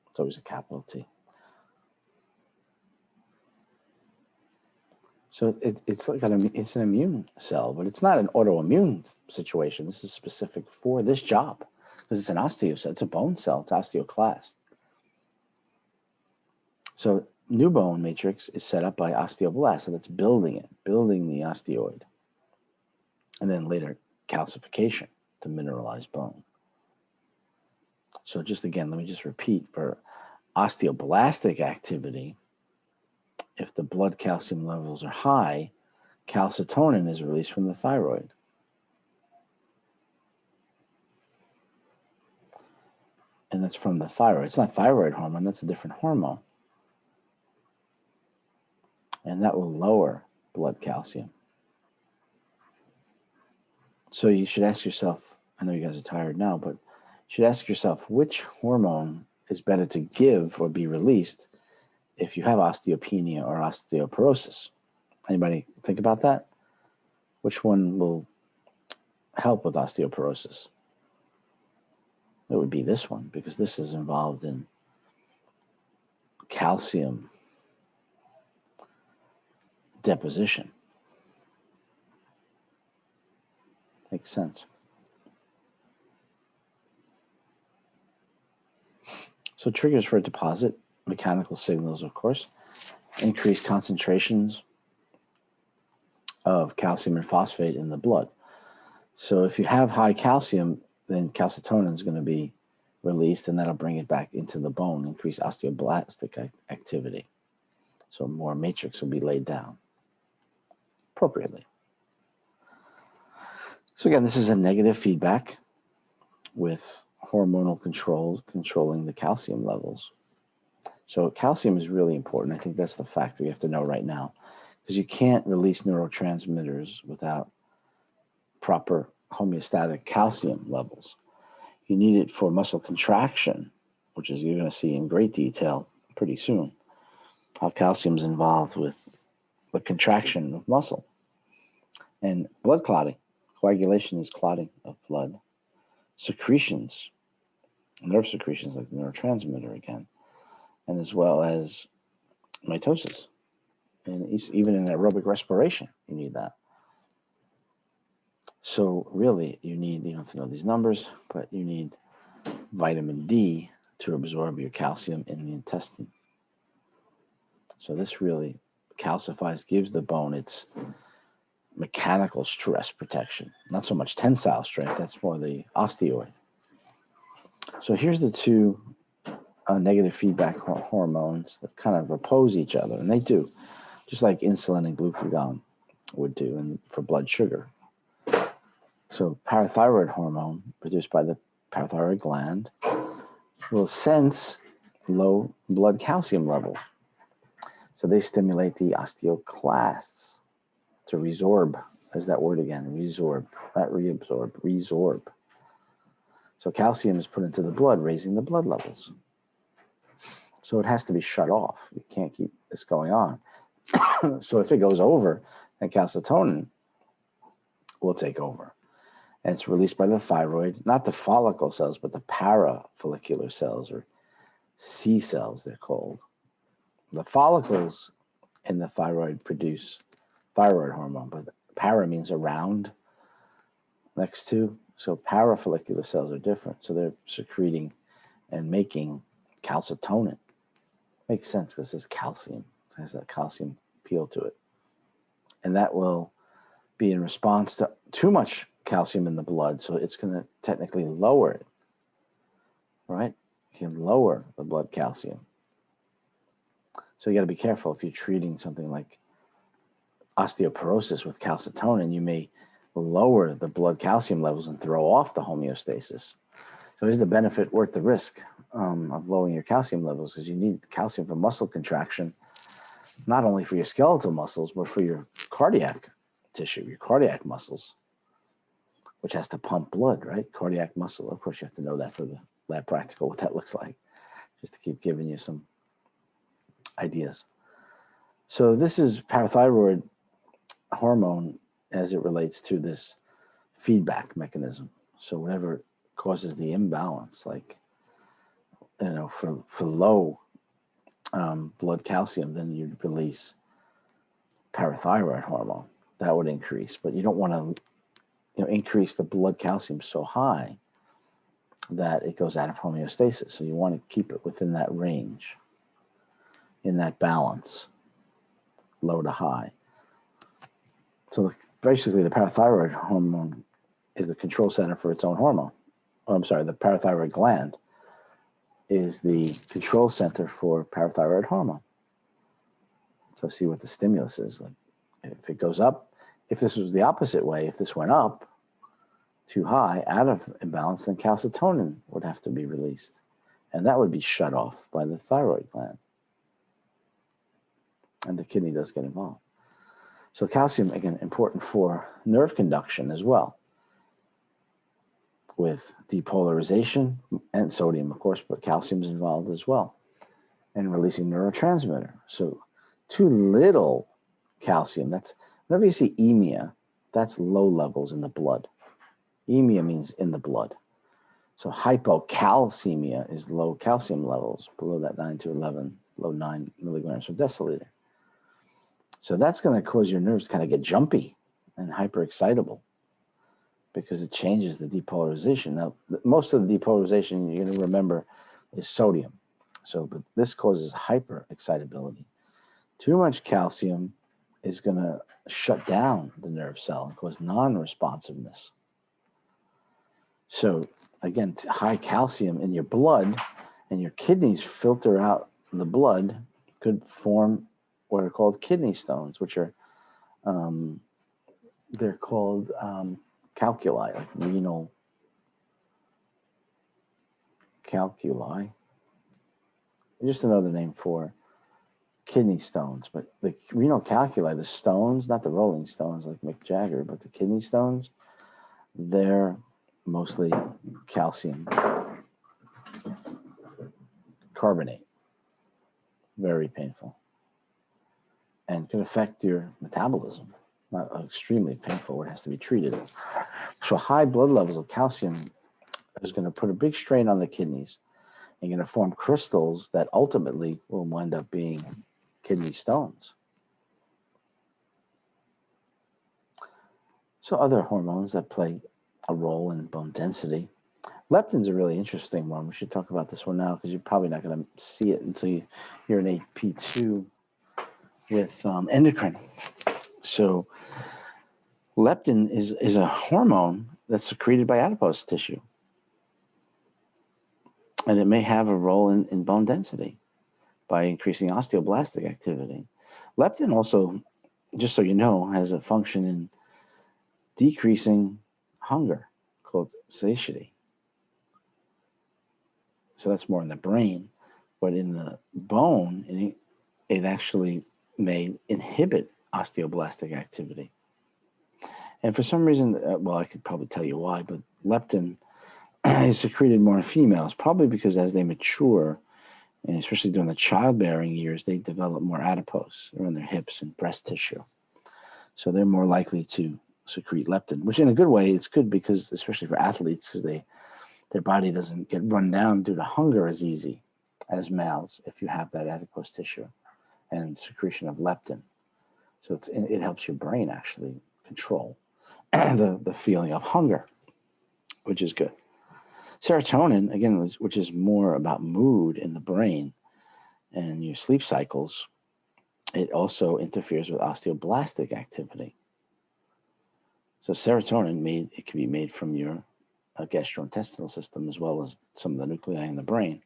It's always a capital T. So it's like it's an immune cell, but it's not an autoimmune situation. This is specific for this job because it's an osteocyte. It's a bone cell. It's osteoclast. So new bone matrix is set up by osteoblasts. So that's building it, building the osteoid. And then later calcification to mineralized bone. So just again, let me just repeat for osteoblastic activity, if the blood calcium levels are high, calcitonin is released from the thyroid. And that's from the thyroid. It's not thyroid hormone, that's a different hormone. And that will lower blood calcium. So you should ask yourself, I know you guys are tired now, but you should ask yourself which hormone is better to give or be released if you have osteopenia or osteoporosis. Anybody think about that? Which one will help with osteoporosis? It would be this one, because this is involved in calcium deposition. Makes sense. So triggers for a deposit, mechanical signals, of course, increased concentrations of calcium and phosphate in the blood. So if you have high calcium, then calcitonin is going to be released, and that'll bring it back into the bone, increase osteoblastic activity. So more matrix will be laid down appropriately. So again, this is a negative feedback with hormonal control, controlling the calcium levels. So calcium is really important. I think that's the factor you have to know right now, because you can't release neurotransmitters without proper homeostatic calcium levels. You need it for muscle contraction, which is you're going to see in great detail pretty soon, how calcium is involved with the contraction of muscle. And blood clotting. Coagulation is clotting of blood. Secretions, nerve secretions like the neurotransmitter again, and as well as mitosis. And even in aerobic respiration, you need that. So really, you don't have to know these numbers, but you need vitamin D to absorb your calcium in the intestine. So this really calcifies, gives the bone its mechanical stress protection. Not so much tensile strength, that's more the osteoid. So here's the two negative feedback hormones that kind of oppose each other, and they do, just like insulin and glucagon would do and for blood sugar. So parathyroid hormone produced by the parathyroid gland will sense low blood calcium level. So they stimulate the osteoclasts to resorb. There's that word again, resorb, not reabsorb, resorb. So calcium is put into the blood, raising the blood levels. So it has to be shut off. You can't keep this going on. So if it goes over, then calcitonin will take over. And it's released by the thyroid, not the follicle cells, but the parafollicular cells, or C cells, they're called. The follicles in the thyroid produce thyroid hormone, but para means around, next to. So parafollicular cells are different. So they're secreting and making calcitonin. Makes sense because it's calcium. It has that calcium appeal to it. And that will be in response to too much calcium in the blood. So it's going to technically lower it, right? It can lower the blood calcium. So you got to be careful if you're treating something like osteoporosis with calcitonin, you may lower the blood calcium levels and throw off the homeostasis. So is the benefit worth the risk of lowering your calcium levels? Because you need calcium for muscle contraction, not only for your skeletal muscles, but for your cardiac tissue, your cardiac muscles, which has to pump blood, right? Cardiac muscle. Of course, you have to know that for the lab practical, what that looks like, just to keep giving you some ideas. So this is parathyroid hormone as it relates to this feedback mechanism. So whatever causes the imbalance, like, for low blood calcium, then you'd release parathyroid hormone. That would increase, but you don't want to increase the blood calcium so high that it goes out of homeostasis. So you want to keep it within that range, in that balance, low to high. So basically the parathyroid hormone is the control center for its own hormone. The parathyroid gland is the control center for parathyroid hormone. So see what the stimulus is. Like if it goes up, if this was the opposite way, if this went up too high, out of imbalance, then calcitonin would have to be released. And that would be shut off by the thyroid gland. And the kidney does get involved. So calcium, again, important for nerve conduction as well, with depolarization and sodium, of course, but calcium is involved as well, and releasing neurotransmitter. So too little calcium, that's, whenever you see anemia, that's low levels in the blood. Anemia means in the blood. So hypocalcemia is low calcium levels, below that 9 to 11, below 9 milligrams per deciliter. So that's going to cause your nerves to kind of get jumpy and hyperexcitable because it changes the depolarization. Now, most of the depolarization you're going to remember is sodium. So, but this causes hyperexcitability. Too much calcium is going to shut down the nerve cell and cause non-responsiveness. So again, high calcium in your blood, and your kidneys filter out the blood, could form what are called kidney stones, which are, they're called calculi, like renal calculi. just another name for kidney stones. But the renal calculi, the stones, not the rolling stones like Mick Jagger, but the kidney stones, they're mostly calcium carbonate. Very painful. And can affect your metabolism. Not extremely painful where it has to be treated. So high blood levels of calcium is going to put a big strain on the kidneys and going to form crystals that ultimately will wind up being kidney stones. So other hormones that play a role in bone density. Leptin's a really interesting one. We should talk about this one now because you're probably not going to see it until you're in AP2 with endocrine. So leptin is a hormone that's secreted by adipose tissue. And it may have a role in bone density by increasing osteoblastic activity. Leptin also, just so you know, has a function in decreasing hunger called satiety. So that's more in the brain, but in the bone, it actually may inhibit osteoblastic activity. And for some reason, well, I could probably tell you why, but leptin is secreted more in females, probably because as they mature, and especially during the childbearing years, they develop more adipose around their hips and breast tissue. So they're more likely to secrete leptin, which in a good way, it's good because, especially for athletes, because their body doesn't get run down due to hunger as easy as males if you have that adipose tissue and secretion of leptin. So it helps your brain actually control the feeling of hunger, which is good. Serotonin, again, which is more about mood in the brain and your sleep cycles, it also interferes with osteoblastic activity. So serotonin it can be made from your gastrointestinal system as well as some of the nuclei in the brain,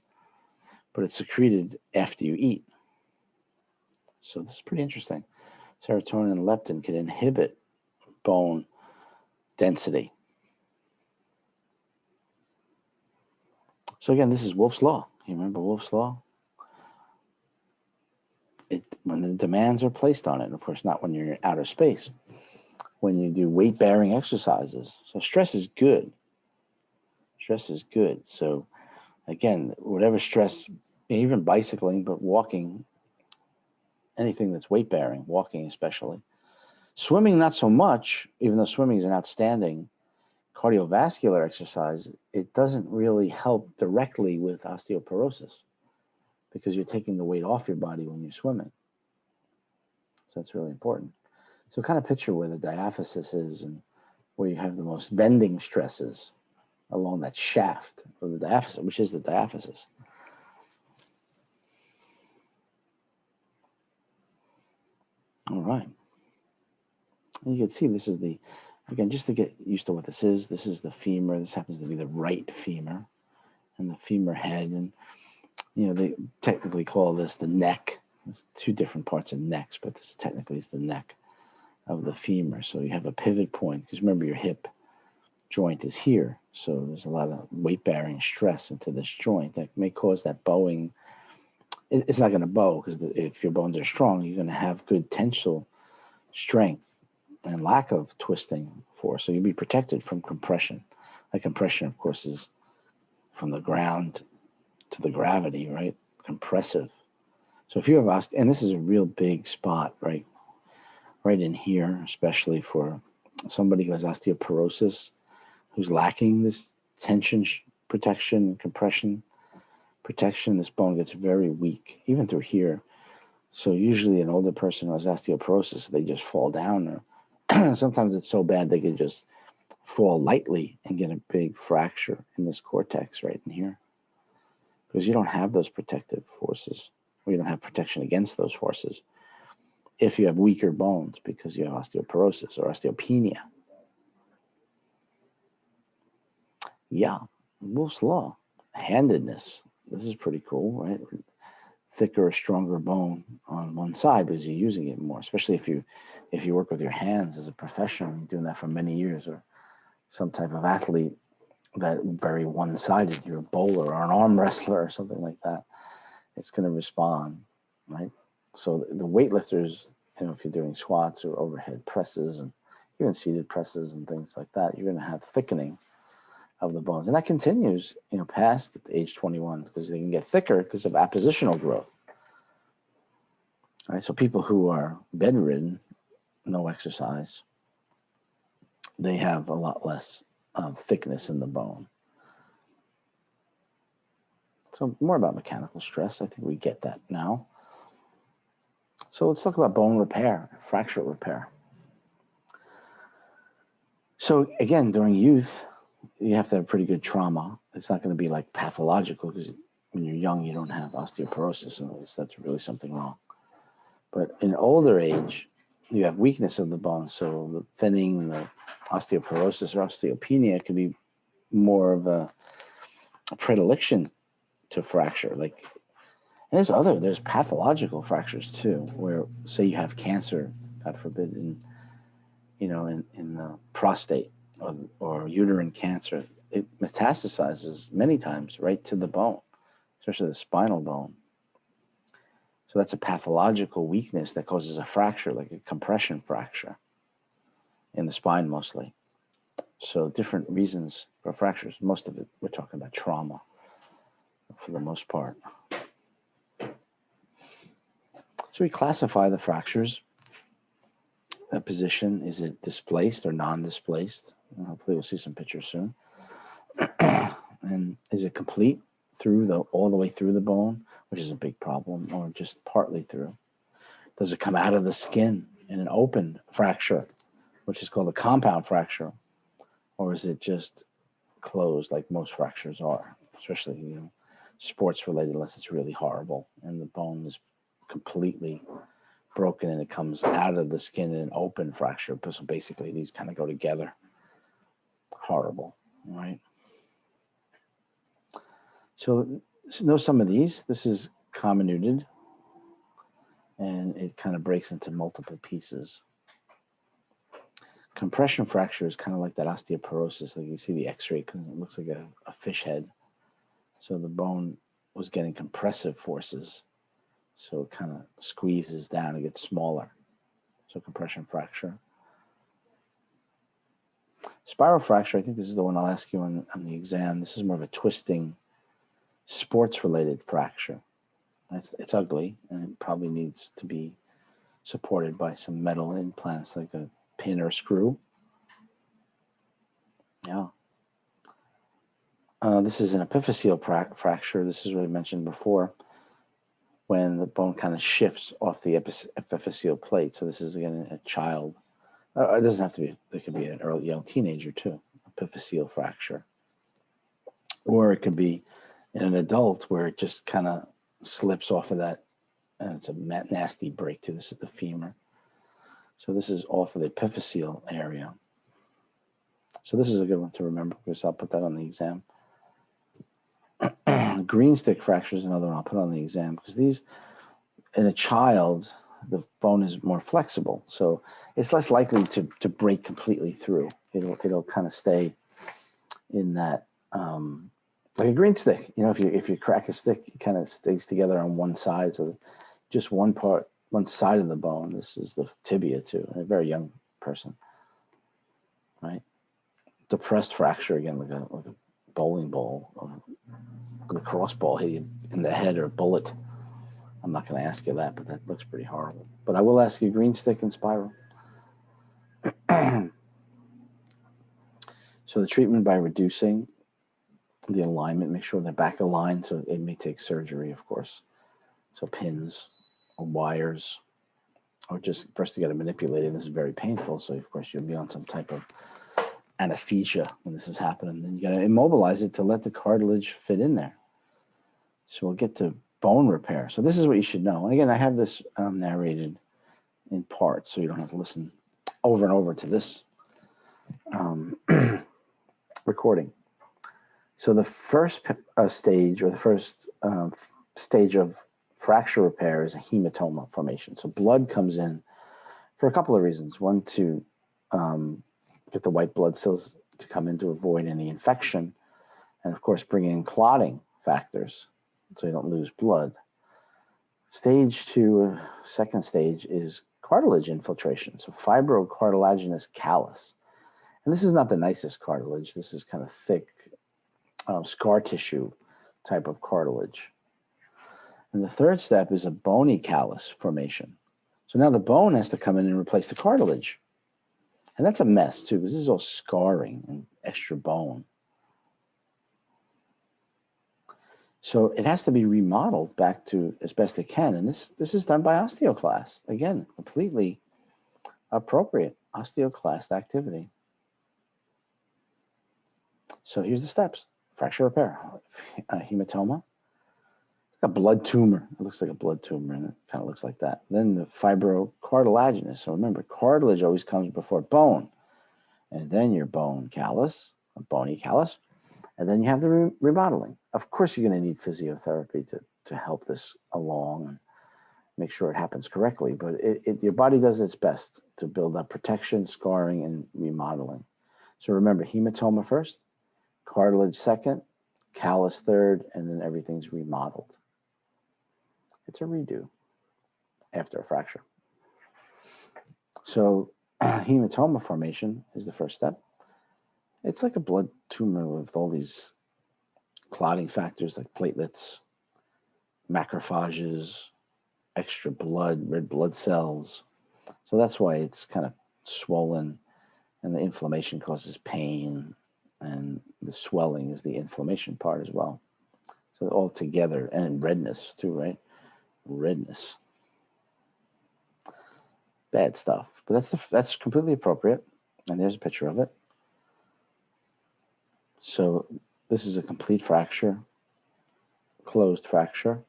but it's secreted after you eat. So this is pretty interesting. Serotonin and leptin can inhibit bone density. So again, this is Wolff's Law. You remember Wolff's Law? When the demands are placed on it, of course, not when you're in outer space, when you do weight-bearing exercises. So stress is good. Stress is good. So again, whatever stress, even bicycling, but walking, anything that's weight-bearing, walking especially. Swimming, not so much, even though swimming is an outstanding cardiovascular exercise, it doesn't really help directly with osteoporosis because you're taking the weight off your body when you're swimming. So that's really important. So kind of picture where the diaphysis is and where you have the most bending stresses along that shaft of the diaphysis, which is the diaphysis. All right. And you can see this is again, just to get used to what this is the femur. This happens to be the right femur and the femur head. And, they technically call this the neck. There's two different parts of necks, but this technically is the neck of the femur. So you have a pivot point, because remember your hip joint is here. So there's a lot of weight-bearing stress into this joint that may cause that bowing. It's not going to bow because if your bones are strong, you're going to have good tensile strength and lack of twisting force. So you'll be protected from compression. That compression, of course, is from the ground to the gravity, right? Compressive. So if you have and this is a real big spot, right in here, especially for somebody who has osteoporosis, who's lacking this tension protection, compression protection, this bone gets very weak, even through here. So usually an older person who has osteoporosis, they just fall down, or sometimes it's so bad they could just fall lightly and get a big fracture in this cortex right in here. Because you don't have those protective forces, or you don't have protection against those forces if you have weaker bones because you have osteoporosis or osteopenia. Yeah, Wolff's Law, handedness. This is pretty cool, right? Thicker or stronger bone on one side because you're using it more, especially if you work with your hands as a professional, you're doing that for many years, or some type of athlete that very one-sided, you're a bowler or an arm wrestler or something like that. it's going to respond, right? So the weightlifters, if you're doing squats or overhead presses and even seated presses and things like that, you're going to have thickening of the bones. And that continues, past age 21 because they can get thicker because of appositional growth. All right, so people who are bedridden, no exercise, they have a lot less thickness in the bone. So more about mechanical stress. I think we get that now. So let's talk about bone repair, fracture repair. So again, during youth, you have to have pretty good trauma. It's not going to be like pathological because when you're young, you don't have osteoporosis, unless that's really something wrong. But in older age, you have weakness of the bone. So the thinning, the osteoporosis or osteopenia can be more of a predilection to fracture. Like, and there's pathological fractures too, where say you have cancer, God forbid, in the prostate or uterine cancer, it metastasizes many times right to the bone, especially the spinal bone. So that's a pathological weakness that causes a fracture, like a compression fracture in the spine mostly. So different reasons for fractures. Most of it, we're talking about trauma for the most part. So we classify the fractures. A position, is it displaced or non-displaced? Hopefully we'll see some pictures soon. And is it complete all the way through the bone, which is a big problem, or just partly through? Does it come out of the skin in an open fracture, which is called a compound fracture, or is it just closed like most fractures are, especially sports related, unless it's really horrible and the bone is completely broken and it comes out of the skin in an open fracture? So basically these kind of go together. Horrible, right? So know some of these. This is comminuted, and it kind of breaks into multiple pieces. Compression fracture is kind of like that osteoporosis. Like you see the x-ray, because it looks like a fish head. So the bone was getting compressive forces. So it kind of squeezes down and gets smaller. So compression fracture. Spiral fracture, I think this is the one I'll ask you on the exam. This is more of a twisting, sports-related fracture. It's ugly, and it probably needs to be supported by some metal implants like a pin or screw. Yeah. This is an epiphyseal fracture. This is what I mentioned before, when the bone kind of shifts off the epiphyseal plate. So this is, again, a child. It doesn't have to be, it could be an early young teenager too, epiphyseal fracture. Or it could be in an adult where it just kind of slips off of that, and it's a nasty break too. This is the femur. So this is off of the epiphyseal area. So this is a good one to remember because I'll put that on the exam. Green stick fracture is another one I'll put on the exam because these, in a child, the bone is more flexible, so it's less likely to break completely through. It'll kind of stay in that, like a green stick. If you crack a stick, it kind of stays together on one side, so just one side of the bone. This is the tibia too, a very young person, right? Depressed fracture, again, like a bowling ball, or a cross ball hit you in the head, or a bullet. I'm not going to ask you that, but that looks pretty horrible. But I will ask you green stick and spiral. So the treatment by reducing the alignment, make sure they're back aligned. So it may take surgery, of course. So pins or wires, or just first you got to manipulate it. This is very painful. So of course you'll be on some type of anesthesia when this is happening. Then you got to immobilize it to let the cartilage fit in there. So we'll get to bone repair. So this is what you should know. And again, I have this narrated in parts, so you don't have to listen over and over to this recording. So the first stage, or the first stage of fracture repair, is a hematoma formation. So blood comes in for a couple of reasons. One, to get the white blood cells to come in to avoid any infection, and of course bring in clotting factors so you don't lose blood. Stage 2, second stage, is cartilage infiltration. So fibrocartilaginous callus. And this is not the nicest cartilage. This is kind of thick scar tissue type of cartilage. And the third step is a bony callus formation. So now the bone has to come in and replace the cartilage. And that's a mess too, because this is all scarring and extra bone. So it has to be remodeled back to as best it can. And this is done by osteoclast. Again, completely appropriate osteoclast activity. So here's the steps. Fracture repair, hematoma, a blood tumor. It looks like a blood tumor, and it kind of looks like that. Then the fibrocartilaginous. So remember, cartilage always comes before bone. And then your bone callus, a bony callus. And then you have the remodeling. Of course, you're going to need physiotherapy to help this along and make sure it happens correctly. But your body does its best to build up protection, scarring, and remodeling. So remember, hematoma first, cartilage second, callus third, and then everything's remodeled. It's a redo after a fracture. So hematoma formation is the first step. It's like a blood tumor with all these clotting factors like platelets, macrophages, extra blood, red blood cells. So that's why it's kind of swollen, and the inflammation causes pain, and the swelling is the inflammation part as well. So all together, and redness too, right? Redness. Bad stuff. But that's completely appropriate. And there's a picture of it. So this is a complete fracture, closed fracture,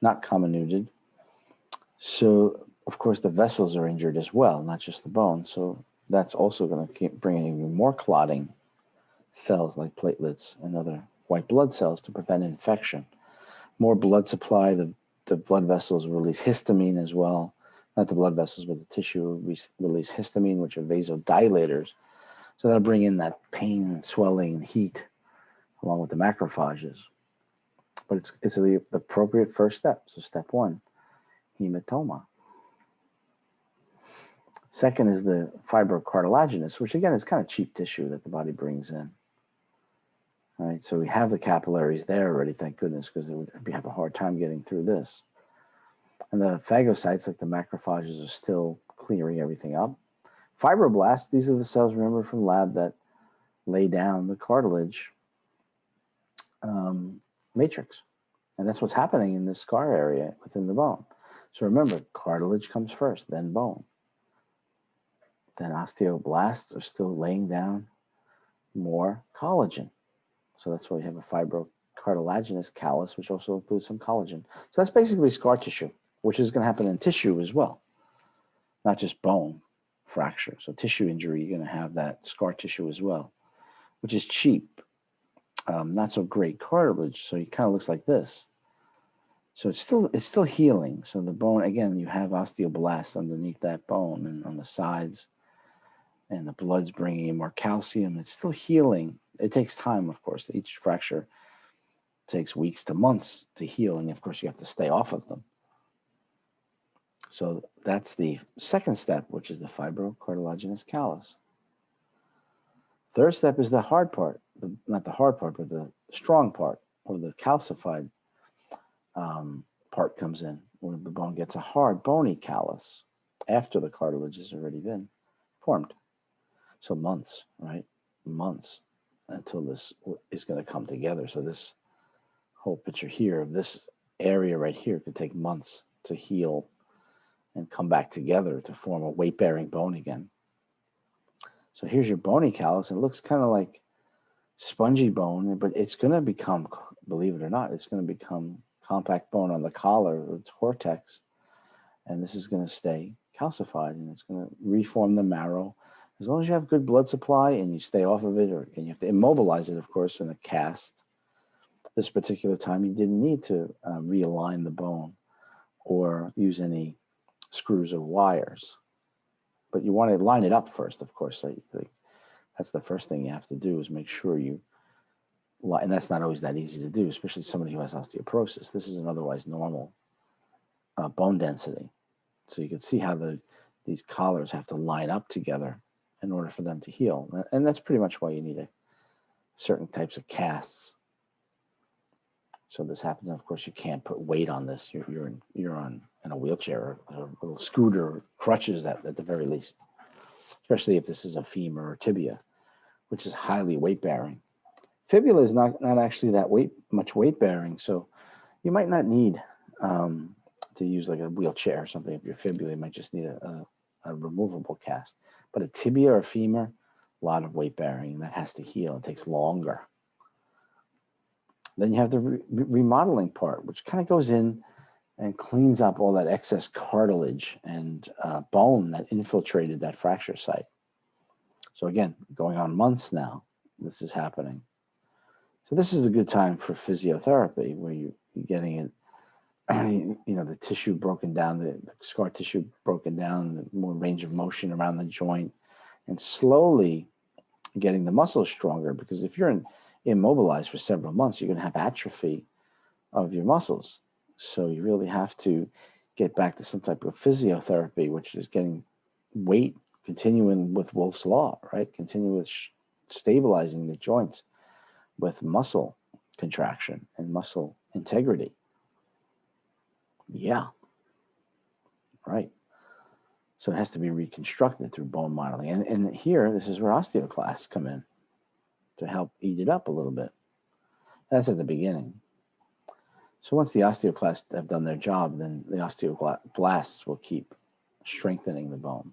not comminuted. So of course the vessels are injured as well, not just the bone. So that's also going to keep bringing in more clotting cells like platelets and other white blood cells to prevent infection. More blood supply, the blood vessels release histamine as well. Not the blood vessels, but the tissue release histamine, which are vasodilators. So that'll bring in that pain, swelling, and heat, along with the macrophages. But it's the appropriate first step. So step 1, hematoma. Second is the fibrocartilaginous, which again is kind of cheap tissue that the body brings in. All right, so we have the capillaries there already, thank goodness, because it would have a hard time getting through this. And the phagocytes, like the macrophages, are still clearing everything up. Fibroblasts, these are the cells, remember, from lab that lay down the cartilage matrix. And that's what's happening in this scar area within the bone. So remember, cartilage comes first, then bone. Then osteoblasts are still laying down more collagen. So that's why you have a fibrocartilaginous callus, which also includes some collagen. So that's basically scar tissue, which is going to happen in tissue as well, not just bone fracture. So tissue injury, you're going to have that scar tissue as well, which is cheap, not so great cartilage. So it kind of looks like this. So it's still healing. So the bone, again, you have osteoblasts underneath that bone and on the sides, and the blood's bringing in more calcium. It's still healing. It takes time, of course. Each fracture takes weeks to months to heal, and of course you have to stay off of them. So that's the second step, which is the fibrocartilaginous callus. Third step is the hard part, not the hard part, but the strong part, or the calcified part comes in, where the bone gets a hard, bony callus after the cartilage has already been formed. So months, right? Months until this is going to come together. So this whole picture here of this area right here could take months to heal and come back together to form a weight-bearing bone again. So here's your bony callus. It looks kind of like spongy bone, but it's going to become, believe it or not, it's going to become compact bone on the collar of its cortex. And this is going to stay calcified, and it's going to reform the marrow. As long as you have good blood supply and you stay off of it, and you have to immobilize it, of course, in a cast. This particular time, you didn't need to realign the bone or use any screws or wires. But you want to line it up first, of course. So that's the first thing you have to do, is make sure you, and that's not always that easy to do, especially somebody who has osteoporosis. This is an otherwise normal bone density. So you can see how these collars have to line up together in order for them to heal. And that's pretty much why you need certain types of casts. So this happens. And of course, you can't put weight on this. You're in a wheelchair or a little scooter, or crutches at the very least. Especially if this is a femur or tibia, which is highly weight bearing. Fibula is not actually that much weight bearing, so you might not need to use like a wheelchair or something. If your fibula, you might just need a removable cast. But a tibia or femur, a lot of weight bearing, and that has to heal. It takes longer. Then you have the remodeling part, which kind of goes in and cleans up all that excess cartilage and bone that infiltrated that fracture site. So again, going on months now, this is happening. So this is a good time for physiotherapy, where you're getting it, the tissue broken down, the scar tissue broken down, the more range of motion around the joint, and slowly getting the muscles stronger. Because if you're immobilized for several months, you're going to have atrophy of your muscles. So you really have to get back to some type of physiotherapy, which is getting weight, continuing with Wolff's Law, right? Continue with stabilizing the joints with muscle contraction and muscle integrity. Yeah, right. So it has to be reconstructed through bone modeling. And here, this is where osteoclasts come in to help eat it up a little bit. That's at the beginning. So once the osteoclasts have done their job, then the osteoblasts will keep strengthening the bone.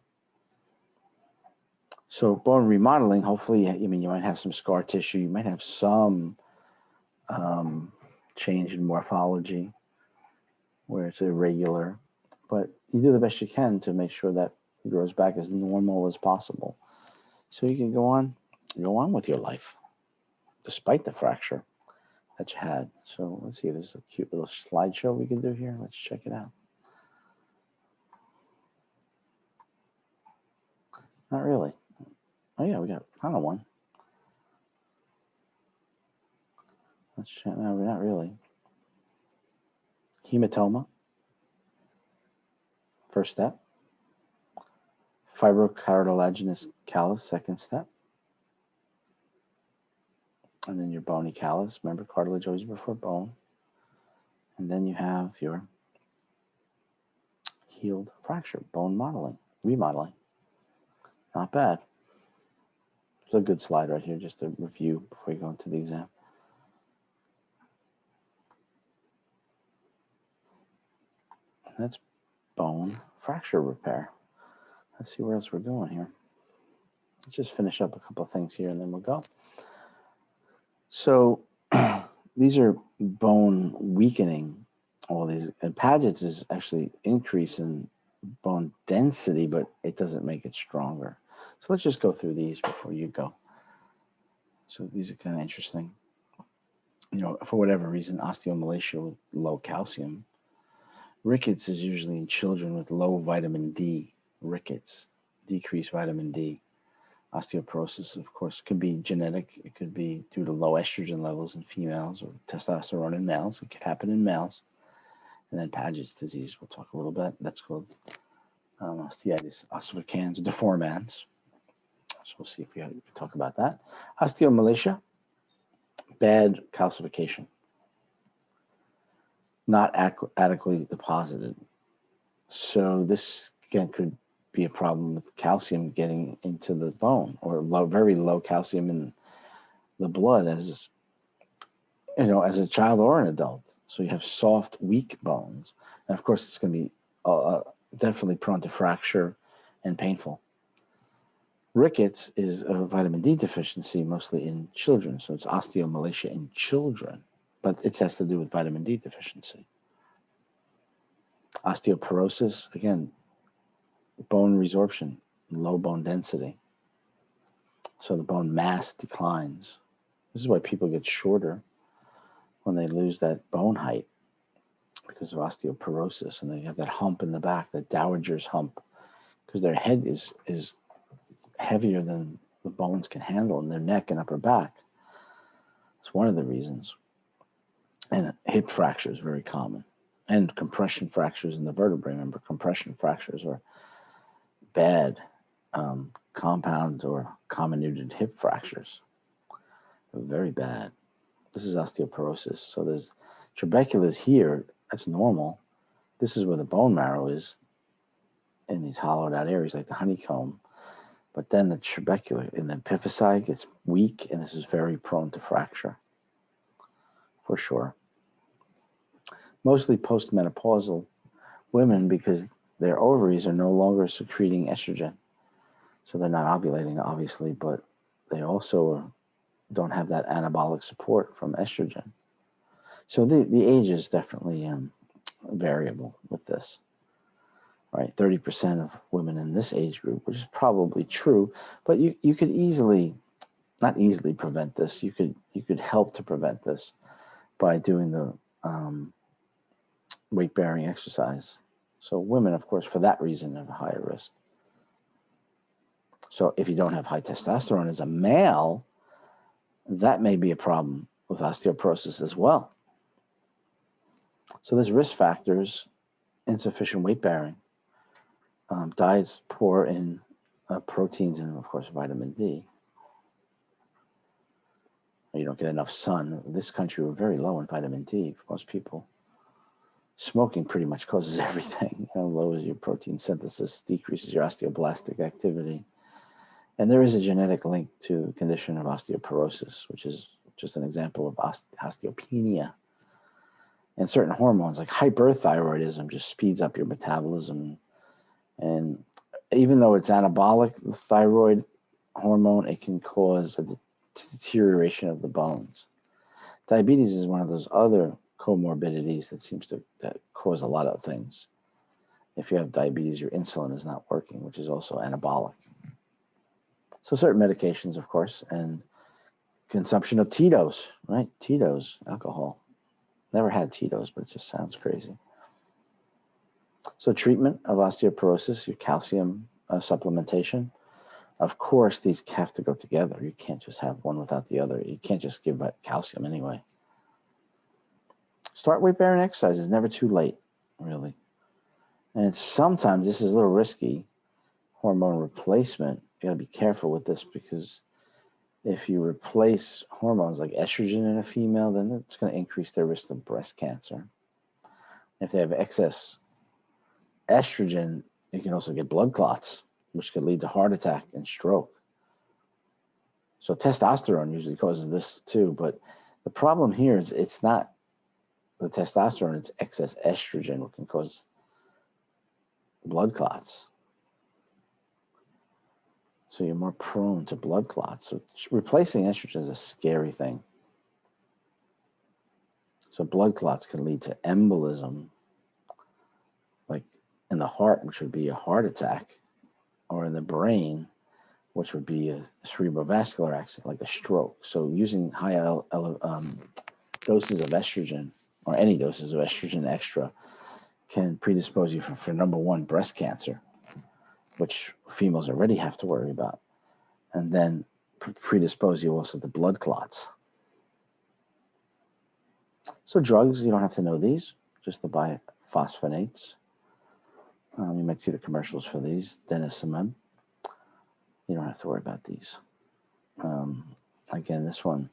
So bone remodeling, hopefully, you might have some scar tissue, you might have some change in morphology where it's irregular, but you do the best you can to make sure that it grows back as normal as possible. So you can go on with your life despite the fracture that you had. So let's see, there's a cute little slideshow we can do here. Let's check it out. Not really. Oh yeah, we got another one. Let's check. No, not really. Hematoma. First step. Fibrocartilaginous callus, second step. And then your bony callus. Remember, cartilage always before bone. And then you have your healed fracture, bone modeling, remodeling. Not bad. It's a good slide right here, just to review before you go into the exam. That's bone fracture repair. Let's see where else we're going here. Let's just finish up a couple of things here and then we'll go. So these are bone weakening. All these, and Paget's is actually increase in bone density, but it doesn't make it stronger. So let's just go through these before you go. So these are kind of interesting. For whatever reason, osteomalacia with low calcium. Rickets is usually in children with low vitamin D. Rickets, decreased vitamin D. Osteoporosis, of course, could be genetic. It could be due to low estrogen levels in females or testosterone in males. It could happen in males. And then Paget's disease, we'll talk a little bit. That's called osteitis ossificans deformans. So we'll see if we talk about that. Osteomalacia, bad calcification, not adequately deposited. So this, again, could be a problem with calcium getting into the bone, or very low calcium in the blood as a child or an adult. So you have soft, weak bones. And of course, it's going to be definitely prone to fracture and painful. Rickets is a vitamin D deficiency, mostly in children. So it's osteomalacia in children, but it has to do with vitamin D deficiency. Osteoporosis, again, bone resorption, low bone density. So the bone mass declines. This is why people get shorter when they lose that bone height, because of osteoporosis, and they have that hump in the back, that dowager's hump, because their head is heavier than the bones can handle in their neck and upper back. It's one of the reasons. And hip fracture is very common. and compression fractures in the vertebrae. Remember, compression fractures are bad compound or comminuted hip fractures. They're very bad. This is osteoporosis. So there's trabeculas here. That's normal. This is where the bone marrow is in these hollowed out areas like the honeycomb. But then the trabecula in the epiphysi gets weak, and this is very prone to fracture, for sure. Mostly postmenopausal women, because their ovaries are no longer secreting estrogen. So they're not ovulating, obviously, but they also don't have that anabolic support from estrogen. So the age is definitely variable with this. Right, 30% of women in this age group, which is probably true, but you could easily, not easily prevent this. You could help to prevent this by doing the weight-bearing exercise. So women, of course, for that reason, have a higher risk. So if you don't have high testosterone as a male, that may be a problem with osteoporosis as well. So there's risk factors: insufficient weight bearing, diets poor in proteins, and of course vitamin D. You don't get enough sun. In this country, we're very low in vitamin D for most people. Smoking pretty much causes everything. Lowers your protein synthesis, decreases your osteoblastic activity. And there is a genetic link to the condition of osteoporosis, which is just an example of osteopenia. And certain hormones like hyperthyroidism just speeds up your metabolism. And even though it's anabolic, the thyroid hormone, it can cause a deterioration of the bones. Diabetes is one of those other comorbidities that seems to cause a lot of things. If you have diabetes, your insulin is not working, which is also anabolic. So certain medications, of course, and consumption of Tito's, right? Tito's, alcohol. Never had Tito's, but it just sounds crazy. So treatment of osteoporosis, your calcium supplementation. Of course, these have to go together. You can't just have one without the other. You can't just give calcium anyway. Start weight-bearing exercise. It's never too late, really. And sometimes this is a little risky. Hormone replacement. You got to be careful with this, because if you replace hormones like estrogen in a female, then it's going to increase their risk of breast cancer. If they have excess estrogen, you can also get blood clots, which could lead to heart attack and stroke. So testosterone usually causes this too, but the problem here is it's not the testosterone, it's excess estrogen what can cause blood clots. So you're more prone to blood clots. So replacing estrogen is a scary thing. So blood clots can lead to embolism, like in the heart, which would be a heart attack, or in the brain, which would be a cerebrovascular accident, like a stroke. So using high doses of estrogen, or any doses of estrogen extra, can predispose you for number one, breast cancer, which females already have to worry about, and then predispose you also to blood clots. So drugs, you don't have to know these, just the biphosphonates. You might see the commercials for these, denosumab. You don't have to worry about these. Again, this one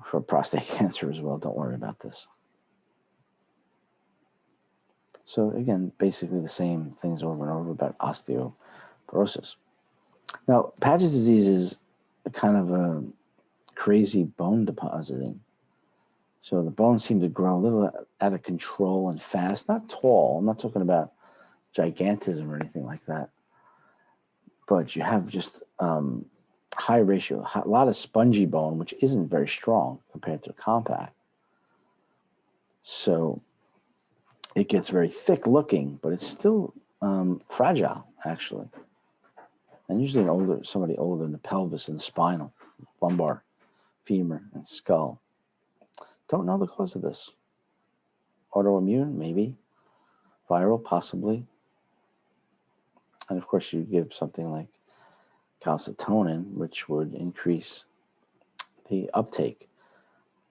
for prostate cancer as well, don't worry about this. So again, basically the same things over and over about osteoporosis. Now, Paget's disease is a kind of a crazy bone depositing. So the bones seem to grow a little out of control and fast, not tall. I'm not talking about gigantism or anything like that. But you have just high ratio, a lot of spongy bone, which isn't very strong compared to compact. So it gets very thick looking, but it's still fragile, actually. And usually somebody older in the pelvis and the spinal, lumbar, femur, and skull. Don't know the cause of this. Autoimmune, maybe. Viral, possibly. And of course, you give something like calcitonin, which would increase the uptake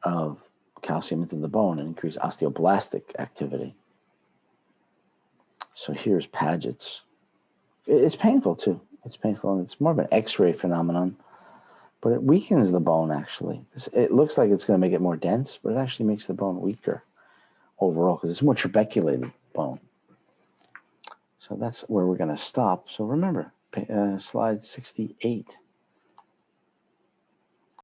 of calcium into the bone and increase osteoblastic activity. So here's Paget's. It's painful too. It's painful, and it's more of an X-ray phenomenon, but it weakens the bone actually. It looks like it's going to make it more dense, but it actually makes the bone weaker overall because it's more trabeculated bone. So that's where we're going to stop. So remember, slide 68.